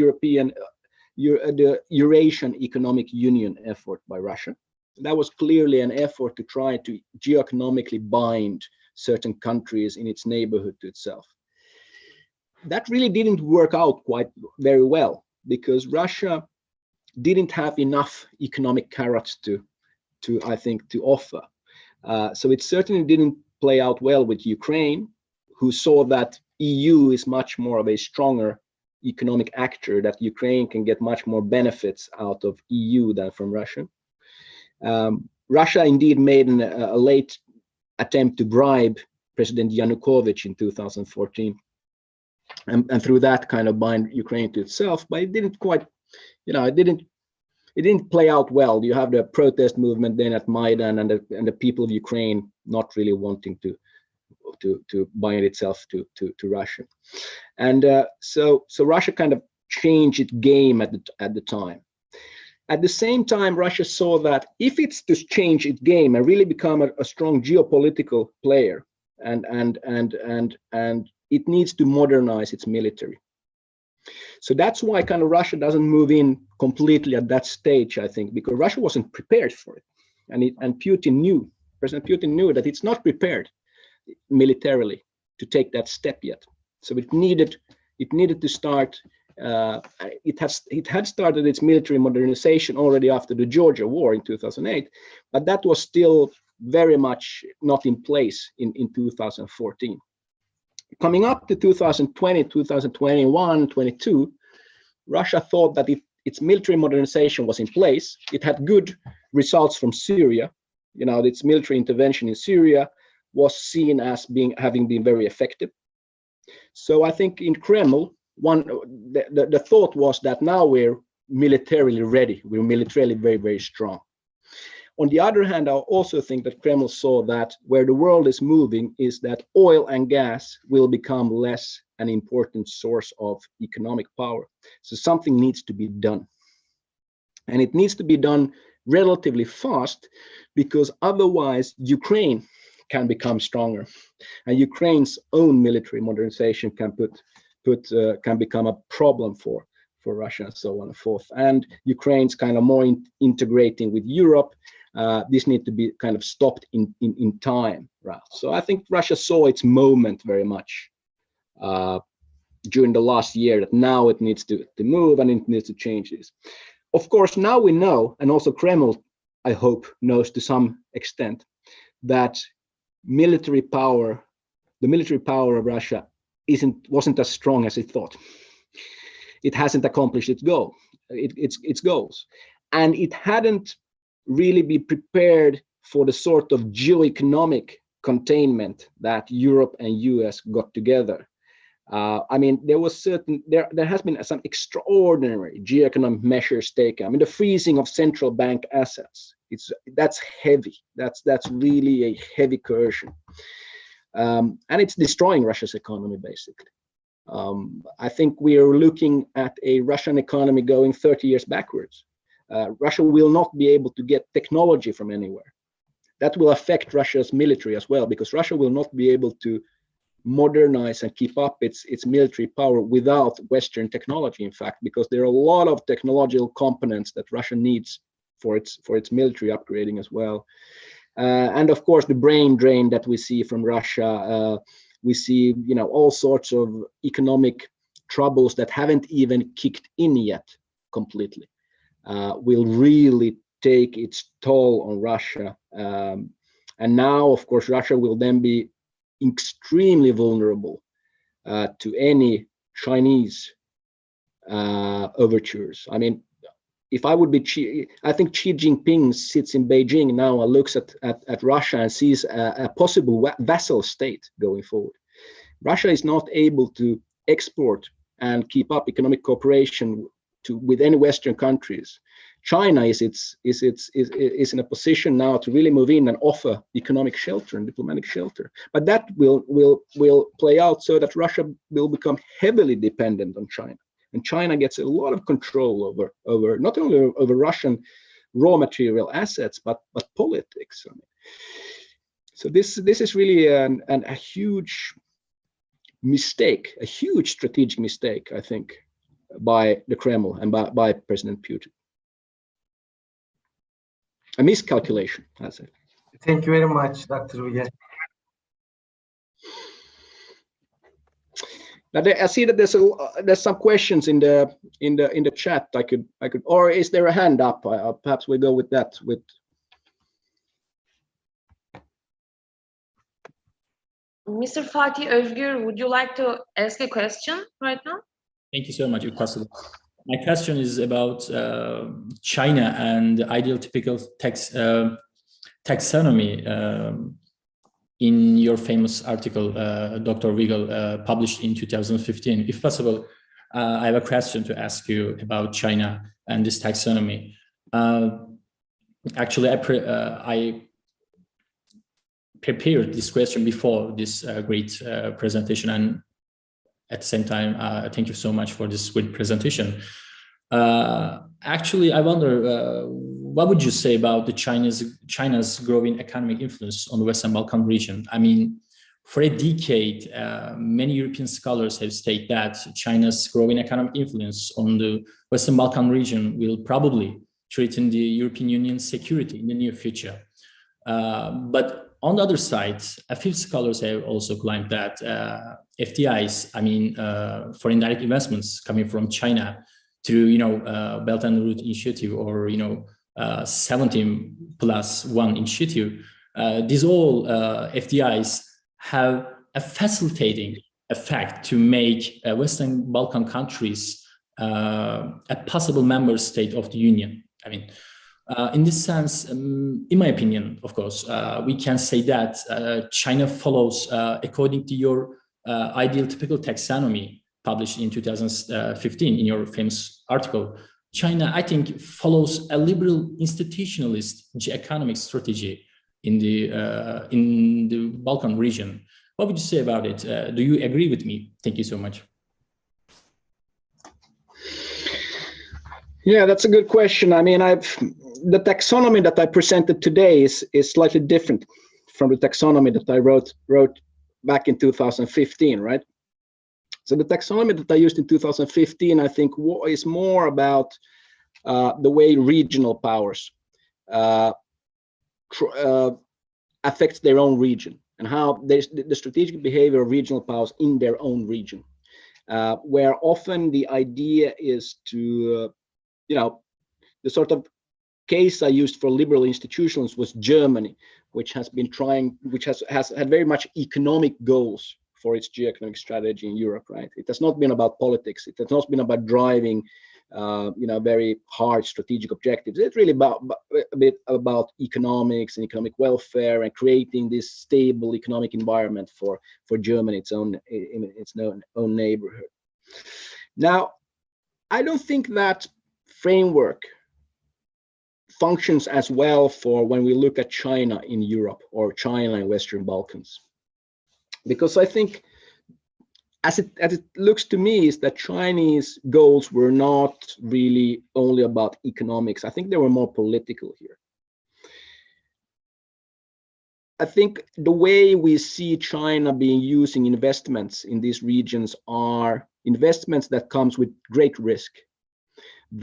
Eurasian Economic Union effort by Russia. That was clearly an effort to try to geoeconomically bind certain countries in its neighborhood to itself. That really didn't work out quite very well because Russia didn't have enough economic carrots to offer. So it certainly didn't play out well with Ukraine, who saw that EU is much more of a stronger economic actor, that Ukraine can get much more benefits out of EU than from Russia. Russia indeed made a late attempt to bribe President Yanukovych in 2014, and through that kind of bind Ukraine to itself, but it didn't quite, it didn't play out well. You have the protest movement then at Maidan, and the people of Ukraine not really wanting to bind itself to Russia, and so Russia kind of changed its game at the time. At the same time, Russia saw that if it's to change its game and really become a strong geopolitical player, and it needs to modernize its military. So that's why kind of Russia doesn't move in completely at that stage, I think, because Russia wasn't prepared for it, and President Putin knew that it's not prepared militarily to take that step yet. So it needed to start. It had started its military modernization already after the Georgia War in 2008, but that was still very much not in place in 2014. Coming up to 2020, 2021, 22, Russia thought that if its military modernization was in place, it had good results from Syria. Its military intervention in Syria was seen as having been very effective. So I think in Kremlin, the thought was that now we're militarily ready. We're militarily very, very strong. On the other hand, I also think that Kremlin saw that where the world is moving is that oil and gas will become less an important source of economic power. So something needs to be done. And it needs to be done relatively fast, because otherwise Ukraine can become stronger, and Ukraine's own military modernization can become a problem for Russia, and so on and forth. And Ukraine's kind of more integrating with Europe. This needs to be kind of stopped in time, right? So I think Russia saw its moment very much during the last year, that now it needs to move and it needs to change this. Of course, now we know, and also Kremlin, I hope, knows to some extent, that the military power of Russia wasn't as strong as it thought. It hasn't accomplished its goals, and it hadn't really been prepared for the sort of geoeconomic containment that Europe and US got together. I mean, there has been some extraordinary geoeconomic measures taken. I mean, the freezing of central bank assets. That's heavy. That's really a heavy coercion, and it's destroying Russia's economy basically. I think we are looking at a Russian economy going 30 years backwards. Russia will not be able to get technology from anywhere. That will affect Russia's military as well, because Russia will not be able to modernize and keep up its military power without Western technology, in fact, because there are a lot of technological components that Russia needs for its military upgrading as well. And of course, the brain drain that we see from Russia. We see, all sorts of economic troubles that haven't even kicked in yet completely, will really take its toll on Russia. And now, of course, Russia will then be extremely vulnerable to any Chinese overtures. I mean, if I would be I think Xi Jinping sits in Beijing now and looks at Russia and sees a possible vassal state going forward. Russia is not able to export and keep up economic cooperation with any Western countries. China is in a position now to really move in and offer economic shelter and diplomatic shelter. But that will play out so that Russia will become heavily dependent on China. And China gets a lot of control over not only over Russian raw material assets, but politics. I mean, so this is really a huge mistake, a huge strategic mistake, I think, by the Kremlin and by President Putin. A miscalculation, I say. Thank you very much, Dr. WIGELL. Now, I see that there's some questions in the chat. I could, or is there a hand up? Perhaps we go with that. Mr. Fatih Özgür, would you like to ask a question right now? Thank you so much, if possible. My question is about China and the ideal typical taxonomy in your famous article, Dr. WIGELL, published in 2015. If possible, I have a question to ask you about China and this taxonomy. Actually, I prepared this question before this great presentation, and at the same time, thank you so much for this great presentation. Actually, I wonder, what would you say about the China's growing economic influence on the Western Balkan region? I mean, for a decade, many European scholars have stated that China's growing economic influence on the Western Balkan region will probably threaten the European Union's security in the near future. But on the other side, a few scholars have also claimed that FDIs, I mean, foreign direct investments coming from China through, Belt and Road Initiative or, 17+1 initiative, these all FDIs have a facilitating effect to make Western Balkan countries a possible member state of the Union. I mean, in this sense, in my opinion, of course, we can say that China follows, according to your ideal typical taxonomy published in 2015 in your famous article, China, I think, follows a liberal institutionalist geoeconomic strategy in the Balkan region. What would you say about it? Do you agree with me? Thank you so much. Yeah, that's a good question. I mean, the taxonomy that I presented today is slightly different from the taxonomy that I wrote back in 2015, right? So the taxonomy that I used in 2015, I think, is more about the way regional powers affect their own region and how the strategic behavior of regional powers in their own region, where often the idea is to, the sort of case I used for liberal institutions was Germany, which has had very much economic goals for its geoeconomic strategy in Europe, right? It has not been about politics. It has not been about driving, very hard strategic objectives. It's really a bit about economics and economic welfare and creating this stable economic environment for Germany, its own neighborhood. Now, I don't think that framework functions as well for when we look at China in Europe or China in Western Balkans, because I think as it looks to me is that Chinese goals were not really only about economics. I think they were more political here. I think the way we see China being using investments in these regions are investments that comes with great risk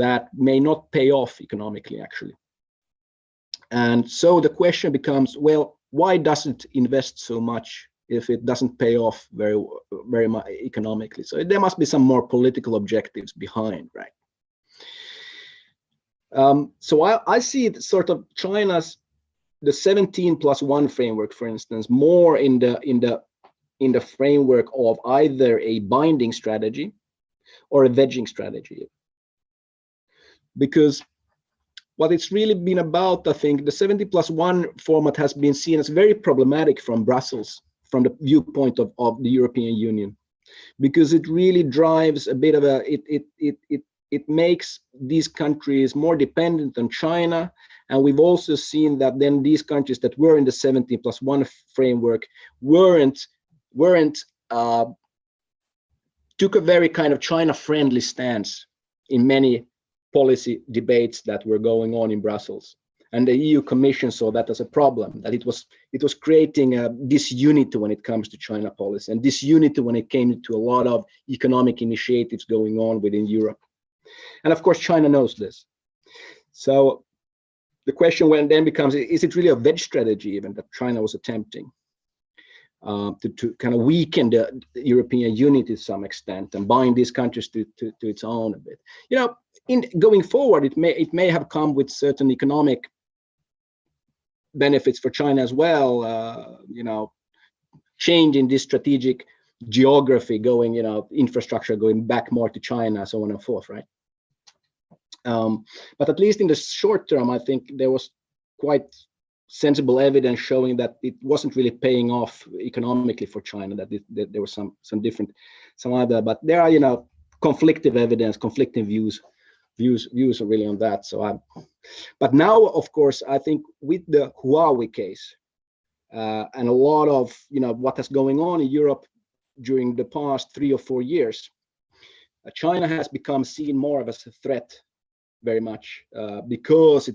that may not pay off economically, actually. And so the question becomes, well, why does it invest so much if it doesn't pay off very much economically? So there must be some more political objectives behind, right? So I see it sort of China's, the 17+1 framework, for instance, more in the framework of either a binding strategy or a wedging strategy. Because what it's really been about, I think, the 70+1 format has been seen as very problematic from Brussels, from the viewpoint of the European Union, because it really drives a bit of a, it makes these countries more dependent on China. And we've also seen that then these countries that were in the 17+1 framework took a very kind of China-friendly stance in many policy debates that were going on in Brussels. And the EU Commission saw that as a problem, that it was creating a disunity when it comes to China policy, and disunity when it came to a lot of economic initiatives going on within Europe. And of course, China knows this. So the question then becomes, is it really a wedge strategy even that China was attempting to kind of weaken the European unity to some extent and bind these countries to its own a bit? You know, in going forward, it may have come with certain economic benefits for China as well, you know, changing this strategic geography, going, you know, infrastructure going back more to China, so on and forth, right? But at least in the short term, I think there was quite sensible evidence showing that it wasn't really paying off economically for China, that there was some other, but there are, you know, conflicting evidence, conflicting views are really on that. So but now, of course, I think with the Huawei case and a lot of, you know, what is going on in Europe during the past 3 or 4 years, China has become seen more of as a threat, very much, because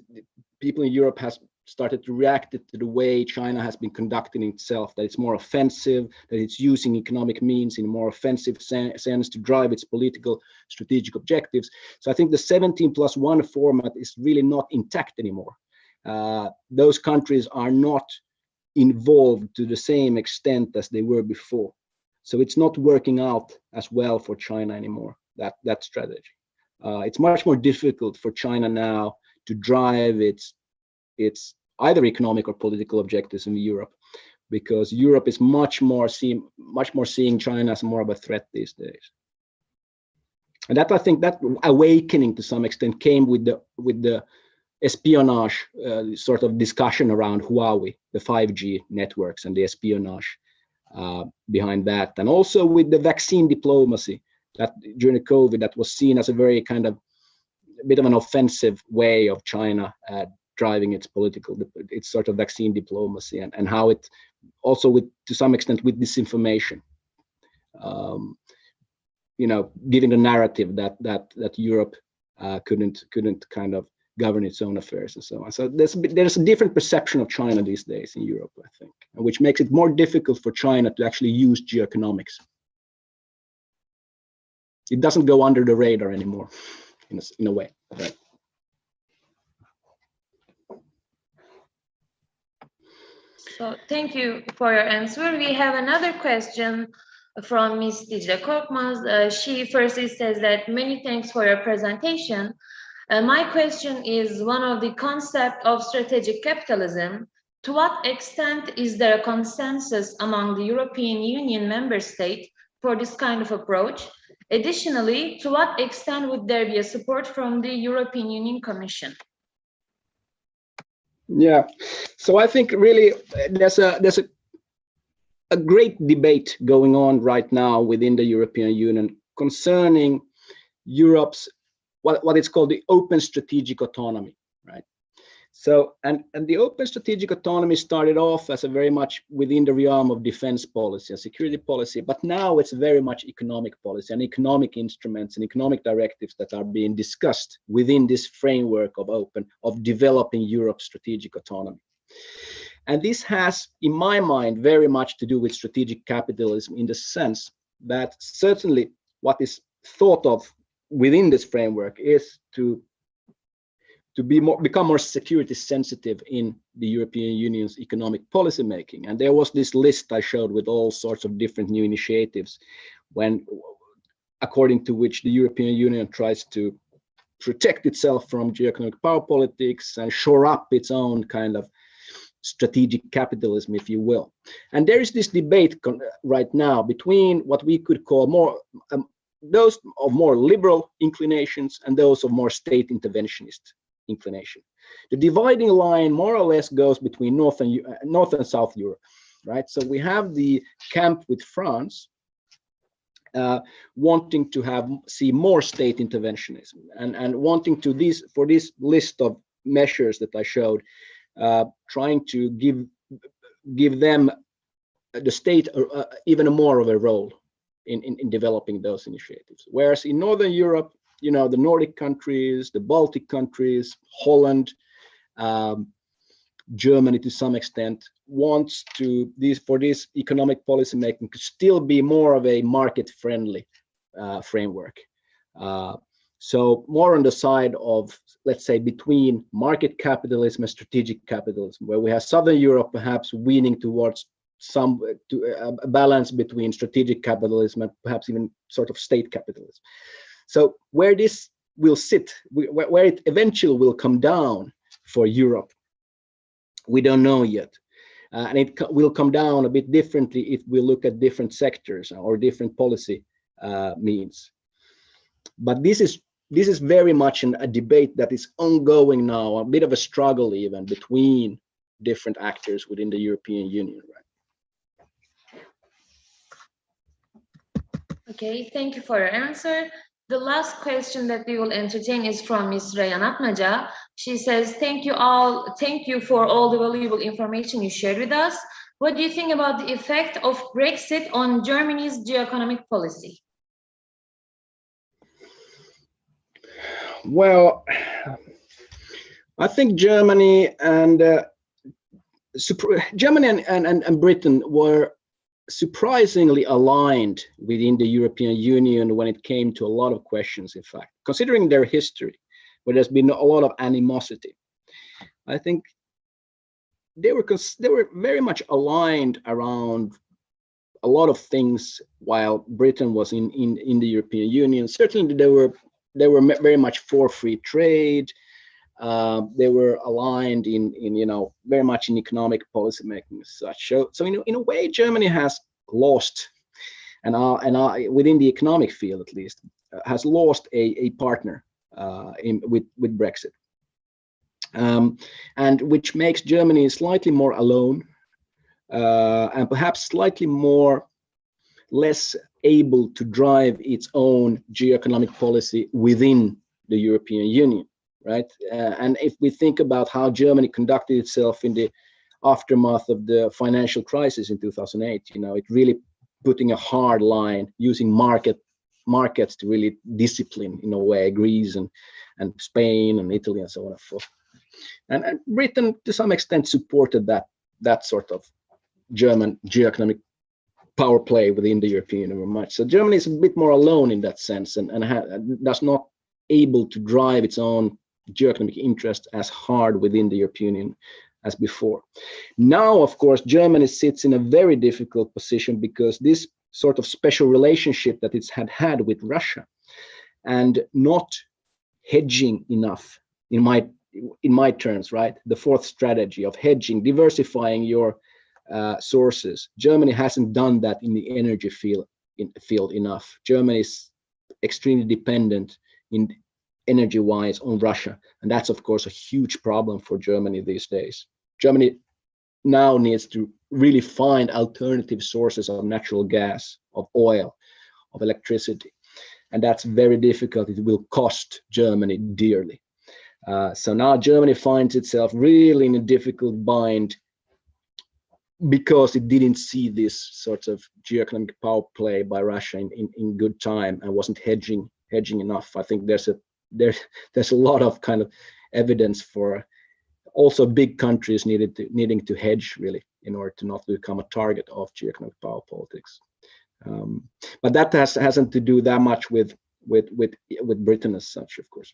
people in Europe has started to react to the way China has been conducting itself, that it's more offensive, that it's using economic means in a more offensive sense to drive its political strategic objectives. So I think the 17+1 format is really not intact anymore. Those countries are not involved to the same extent as they were before. So it's not working out as well for China anymore, that strategy. It's much more difficult for China now to drive its either economic or political objectives in Europe, because Europe is much more seeing China as more of a threat these days. And that, I think, that awakening to some extent came with the espionage sort of discussion around Huawei, the 5G networks and the espionage behind that, and also with the vaccine diplomacy that during the COVID that was seen as a very kind of a bit of an offensive way of China driving its sort of vaccine diplomacy, and how it also to some extent with disinformation, you know, giving the narrative that Europe couldn't kind of govern its own affairs and so on. So there's a different perception of China these days in Europe, I think, which makes it more difficult for China to actually use geoeconomics. It doesn't go under the radar anymore, in a way. Right? So thank you for your answer. We have another question from Ms. Dicle Korkmaz. She firstly says that many thanks for your presentation. My question is one of the concept of strategic capitalism to what extent is there a consensus among the European Union member states for this kind of approach? Additionally, to what extent would there be a support from the European Union Commission? Yeah, so I think really there's a great debate going on right now within the European Union concerning Europe's what is called the open strategic autonomy, right? So, and the open strategic autonomy started off as a very much within the realm of defense policy and security policy, but now it's very much economic policy and economic instruments and economic directives that are being discussed within this framework of developing Europe's strategic autonomy. And this has, in my mind, very much to do with strategic capitalism in the sense that certainly what is thought of within this framework is to become more security sensitive in the European Union's economic policy making. And there was this list I showed with all sorts of different new initiatives according to which the European Union tries to protect itself from geoeconomic power politics and shore up its own kind of strategic capitalism, if you will. And there is this debate right now between what we could call more those of more liberal inclinations and those of more state interventionist inclination. The dividing line more or less goes between North and South Europe, right? So we have the camp with France wanting to see more state interventionism and wanting to for this list of measures that I showed, trying to give them the state even more of a role in developing those initiatives. Whereas in Northern Europe, you know, the Nordic countries, the Baltic countries, Holland, Germany to some extent wants to for this economic policy making to still be more of a market-friendly framework. So more on the side of, let's say, between market capitalism and strategic capitalism, where we have Southern Europe perhaps leaning towards a balance between strategic capitalism and perhaps even sort of state capitalism. So where this will sit, where it eventually will come down for Europe, we don't know yet. And it will come down a bit differently if we look at different sectors or different policy means. But this is very much a debate that is ongoing now, a bit of a struggle even between different actors within the European Union, right? Okay, thank you for your answer. The last question that we will entertain is from Ms. Reyhan Atmaca. She says, thank you for all the valuable information you shared with us. What do you think about the effect of Brexit on Germany's geoeconomic policy? Well, I think Germany and Britain were surprisingly aligned within the European Union when it came to a lot of questions, in fact, considering their history, where there's been a lot of animosity. I think they were very much aligned around a lot of things while Britain was in the European Union. Certainly they were very much for free trade. They were aligned in very much in economic policy making as such. So in a way, Germany has lost, and within the economic field at least, has lost a partner with Brexit, and which makes Germany slightly more alone, and perhaps slightly less able to drive its own geoeconomic policy within the European Union. Right, and if we think about how Germany conducted itself in the aftermath of the financial crisis in 2008, it really putting a hard line, using markets to really discipline in a way Greece and Spain and Italy and so on and so forth. And Britain to some extent supported that sort of German geoeconomic power play within the European Union very much. So Germany is a bit more alone in that sense and does not able to drive its own geoeconomic interest as hard within the European Union as before. Now, of course, Germany sits in a very difficult position because this sort of special relationship that it's had with Russia and not hedging enough, in in my terms, right? The fourth strategy of hedging, diversifying your sources. Germany hasn't done that in the energy field enough. Germany is extremely dependent in energy-wise on Russia, and that's of course a huge problem for Germany these days. Germany now needs to really find alternative sources of natural gas, of oil, of electricity, and that's very difficult. It will cost Germany dearly. So now Germany finds itself really in a difficult bind because it didn't see this sort of geoeconomic power play by Russia in good time and wasn't hedging enough. I think there's a lot of kind of evidence for also big countries needing to hedge really in order to not become a target of geoeconomic power politics. But that hasn't to do that much with Britain as such, of course.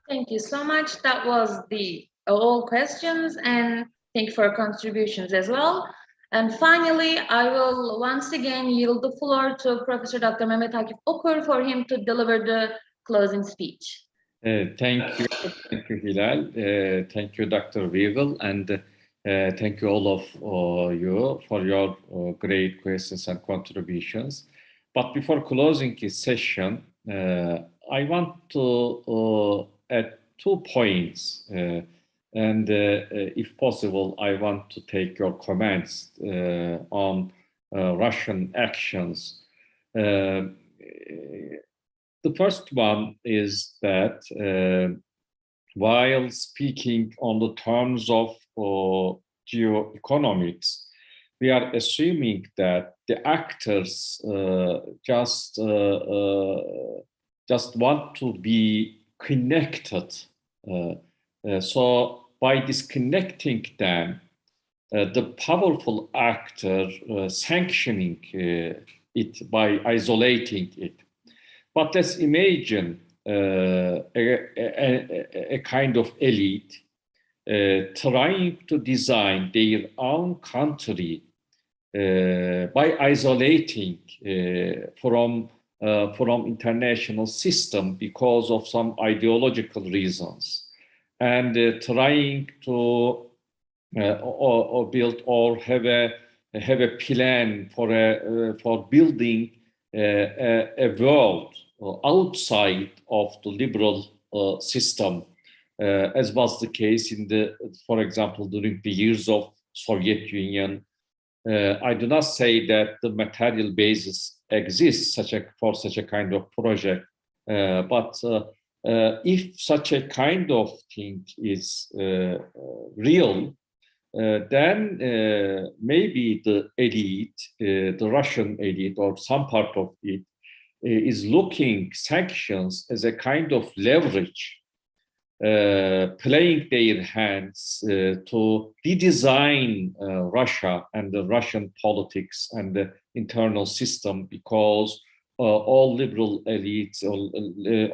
Thank you so much. That was all questions, and thank you for your contributions as well. And finally, I will once again yield the floor to Professor Dr. Mehmet Akif Okur for him to deliver the closing speech. Thank you, Hilal. Thank you, Dr. WIGELL, and thank you all of you for your great questions and contributions. But before closing this session, I want to add 2 points, and if possible, I want to take your comments on Russian actions. The first one is that while speaking on the terms of geoeconomics, we are assuming that the actors just want to be connected. So by disconnecting them, the powerful actor sanctioning it by isolating it. But let's imagine a kind of elite trying to design their own country by isolating from international system because of some ideological reasons, and trying to or build or have a plan for building a world outside of the liberal system, as was the case for example, during the years of Soviet Union. I do not say that the material basis exists for such a kind of project, but if such a kind of thing is real, then maybe the elite, the Russian elite or some part of it, is looking sanctions as a kind of leverage, playing their hands to redesign Russia and the Russian politics and the internal system, because all liberal elites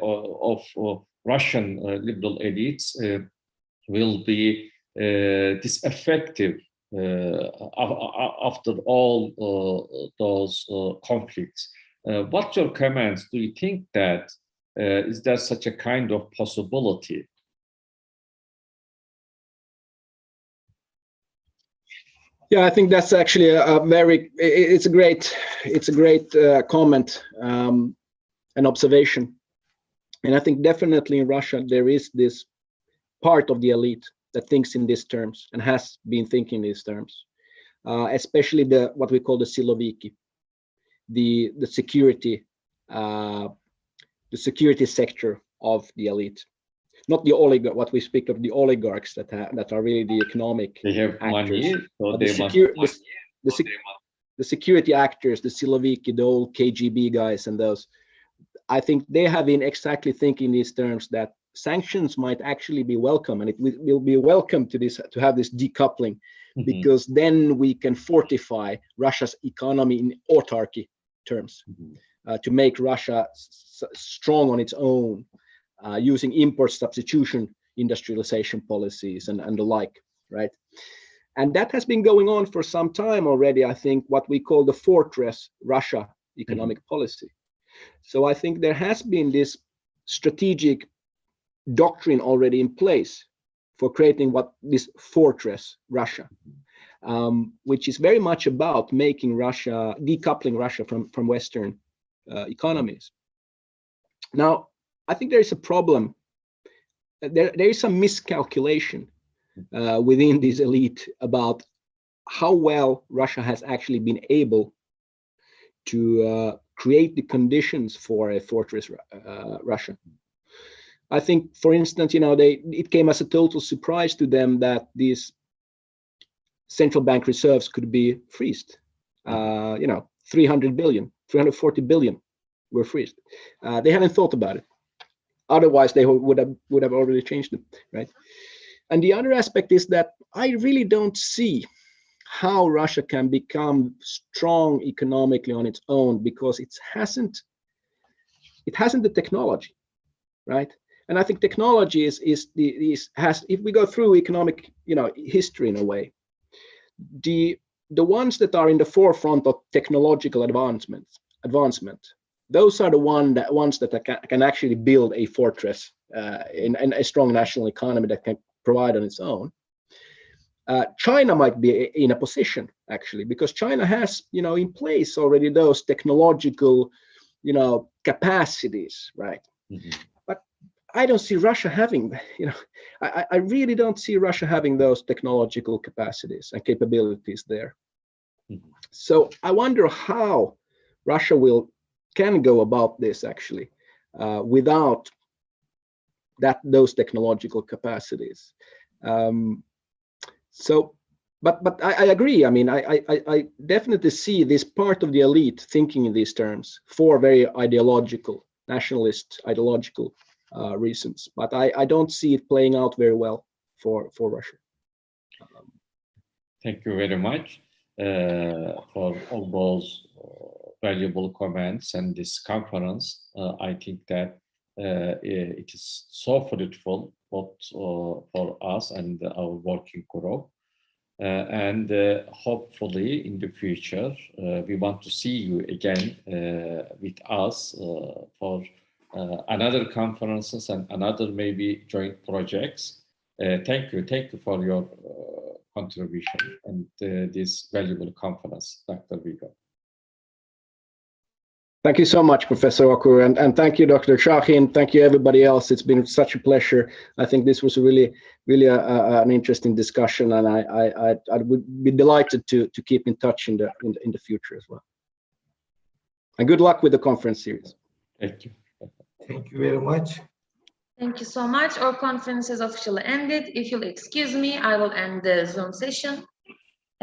of Russian liberal elites will be disaffected after all those conflicts. What's your comments? Do you think that is there such a kind of possibility? Yeah, I think that's actually it's a great comment and observation. And I think definitely in Russia there is this part of the elite that thinks in these terms and has been thinking in these terms, especially what we call the Siloviki, the security sector of the elite, not the oligarch. What we speak of the oligarchs that are really the economic. They have actors. money, so the security actors, the Siloviki, the old KGB guys, and those. I think they have been exactly thinking these terms, that sanctions might actually be welcome, and it will be welcome to have this decoupling, because then we can fortify Russia's economy in autarky terms, to make Russia strong on its own, using import substitution industrialization policies and the like, right? And that has been going on for some time already. I think what we call the fortress Russia economic policy. So I think there has been this strategic doctrine already in place for creating what this fortress Russia, which is very much about making Russia, decoupling Russia from Western economies. Now, I think there is a problem. There is some miscalculation within this elite about how well Russia has actually been able to create the conditions for a fortress Russia. I think, for instance, it came as a total surprise to them that these central bank reserves could be freezed. 300 billion, 340 billion were freezed. They hadn't thought about it. Otherwise, they would have already changed them, right? And the other aspect is that I really don't see how Russia can become strong economically on its own, because it hasn't the technology, right? And I think technology has, if we go through economic, history in a way, the ones that are in the forefront of technological advancement, those are the ones that can actually build a fortress in a strong national economy that can provide on its own. China might be in a position, actually, because China has, in place already those technological, capacities, right? Mm-hmm. But I don't see Russia having, I really don't see Russia having those technological capacities and capabilities there. Mm-hmm. So I wonder how Russia can go about this actually without those technological capacities. But I agree. I mean, I definitely see this part of the elite thinking in these terms for very nationalist ideological reasons. But I don't see it playing out very well for Russia. Thank you very much for all those valuable comments and this conference. I think that it is so fruitful both for us and our working group. And hopefully in the future, we want to see you again with us for another conferences and another maybe joint projects. Thank you for your contribution and this valuable conference, Dr. WIGELL. Thank you so much, Professor Okur, and thank you, Dr. Shahin. Thank you, everybody else. It's been such a pleasure. I think this was really an interesting discussion, and I would be delighted to keep in touch in the future as well. And good luck with the conference series. Thank you. Thank you very much. Thank you so much. Our conference is officially ended. If you'll excuse me, I will end the Zoom session.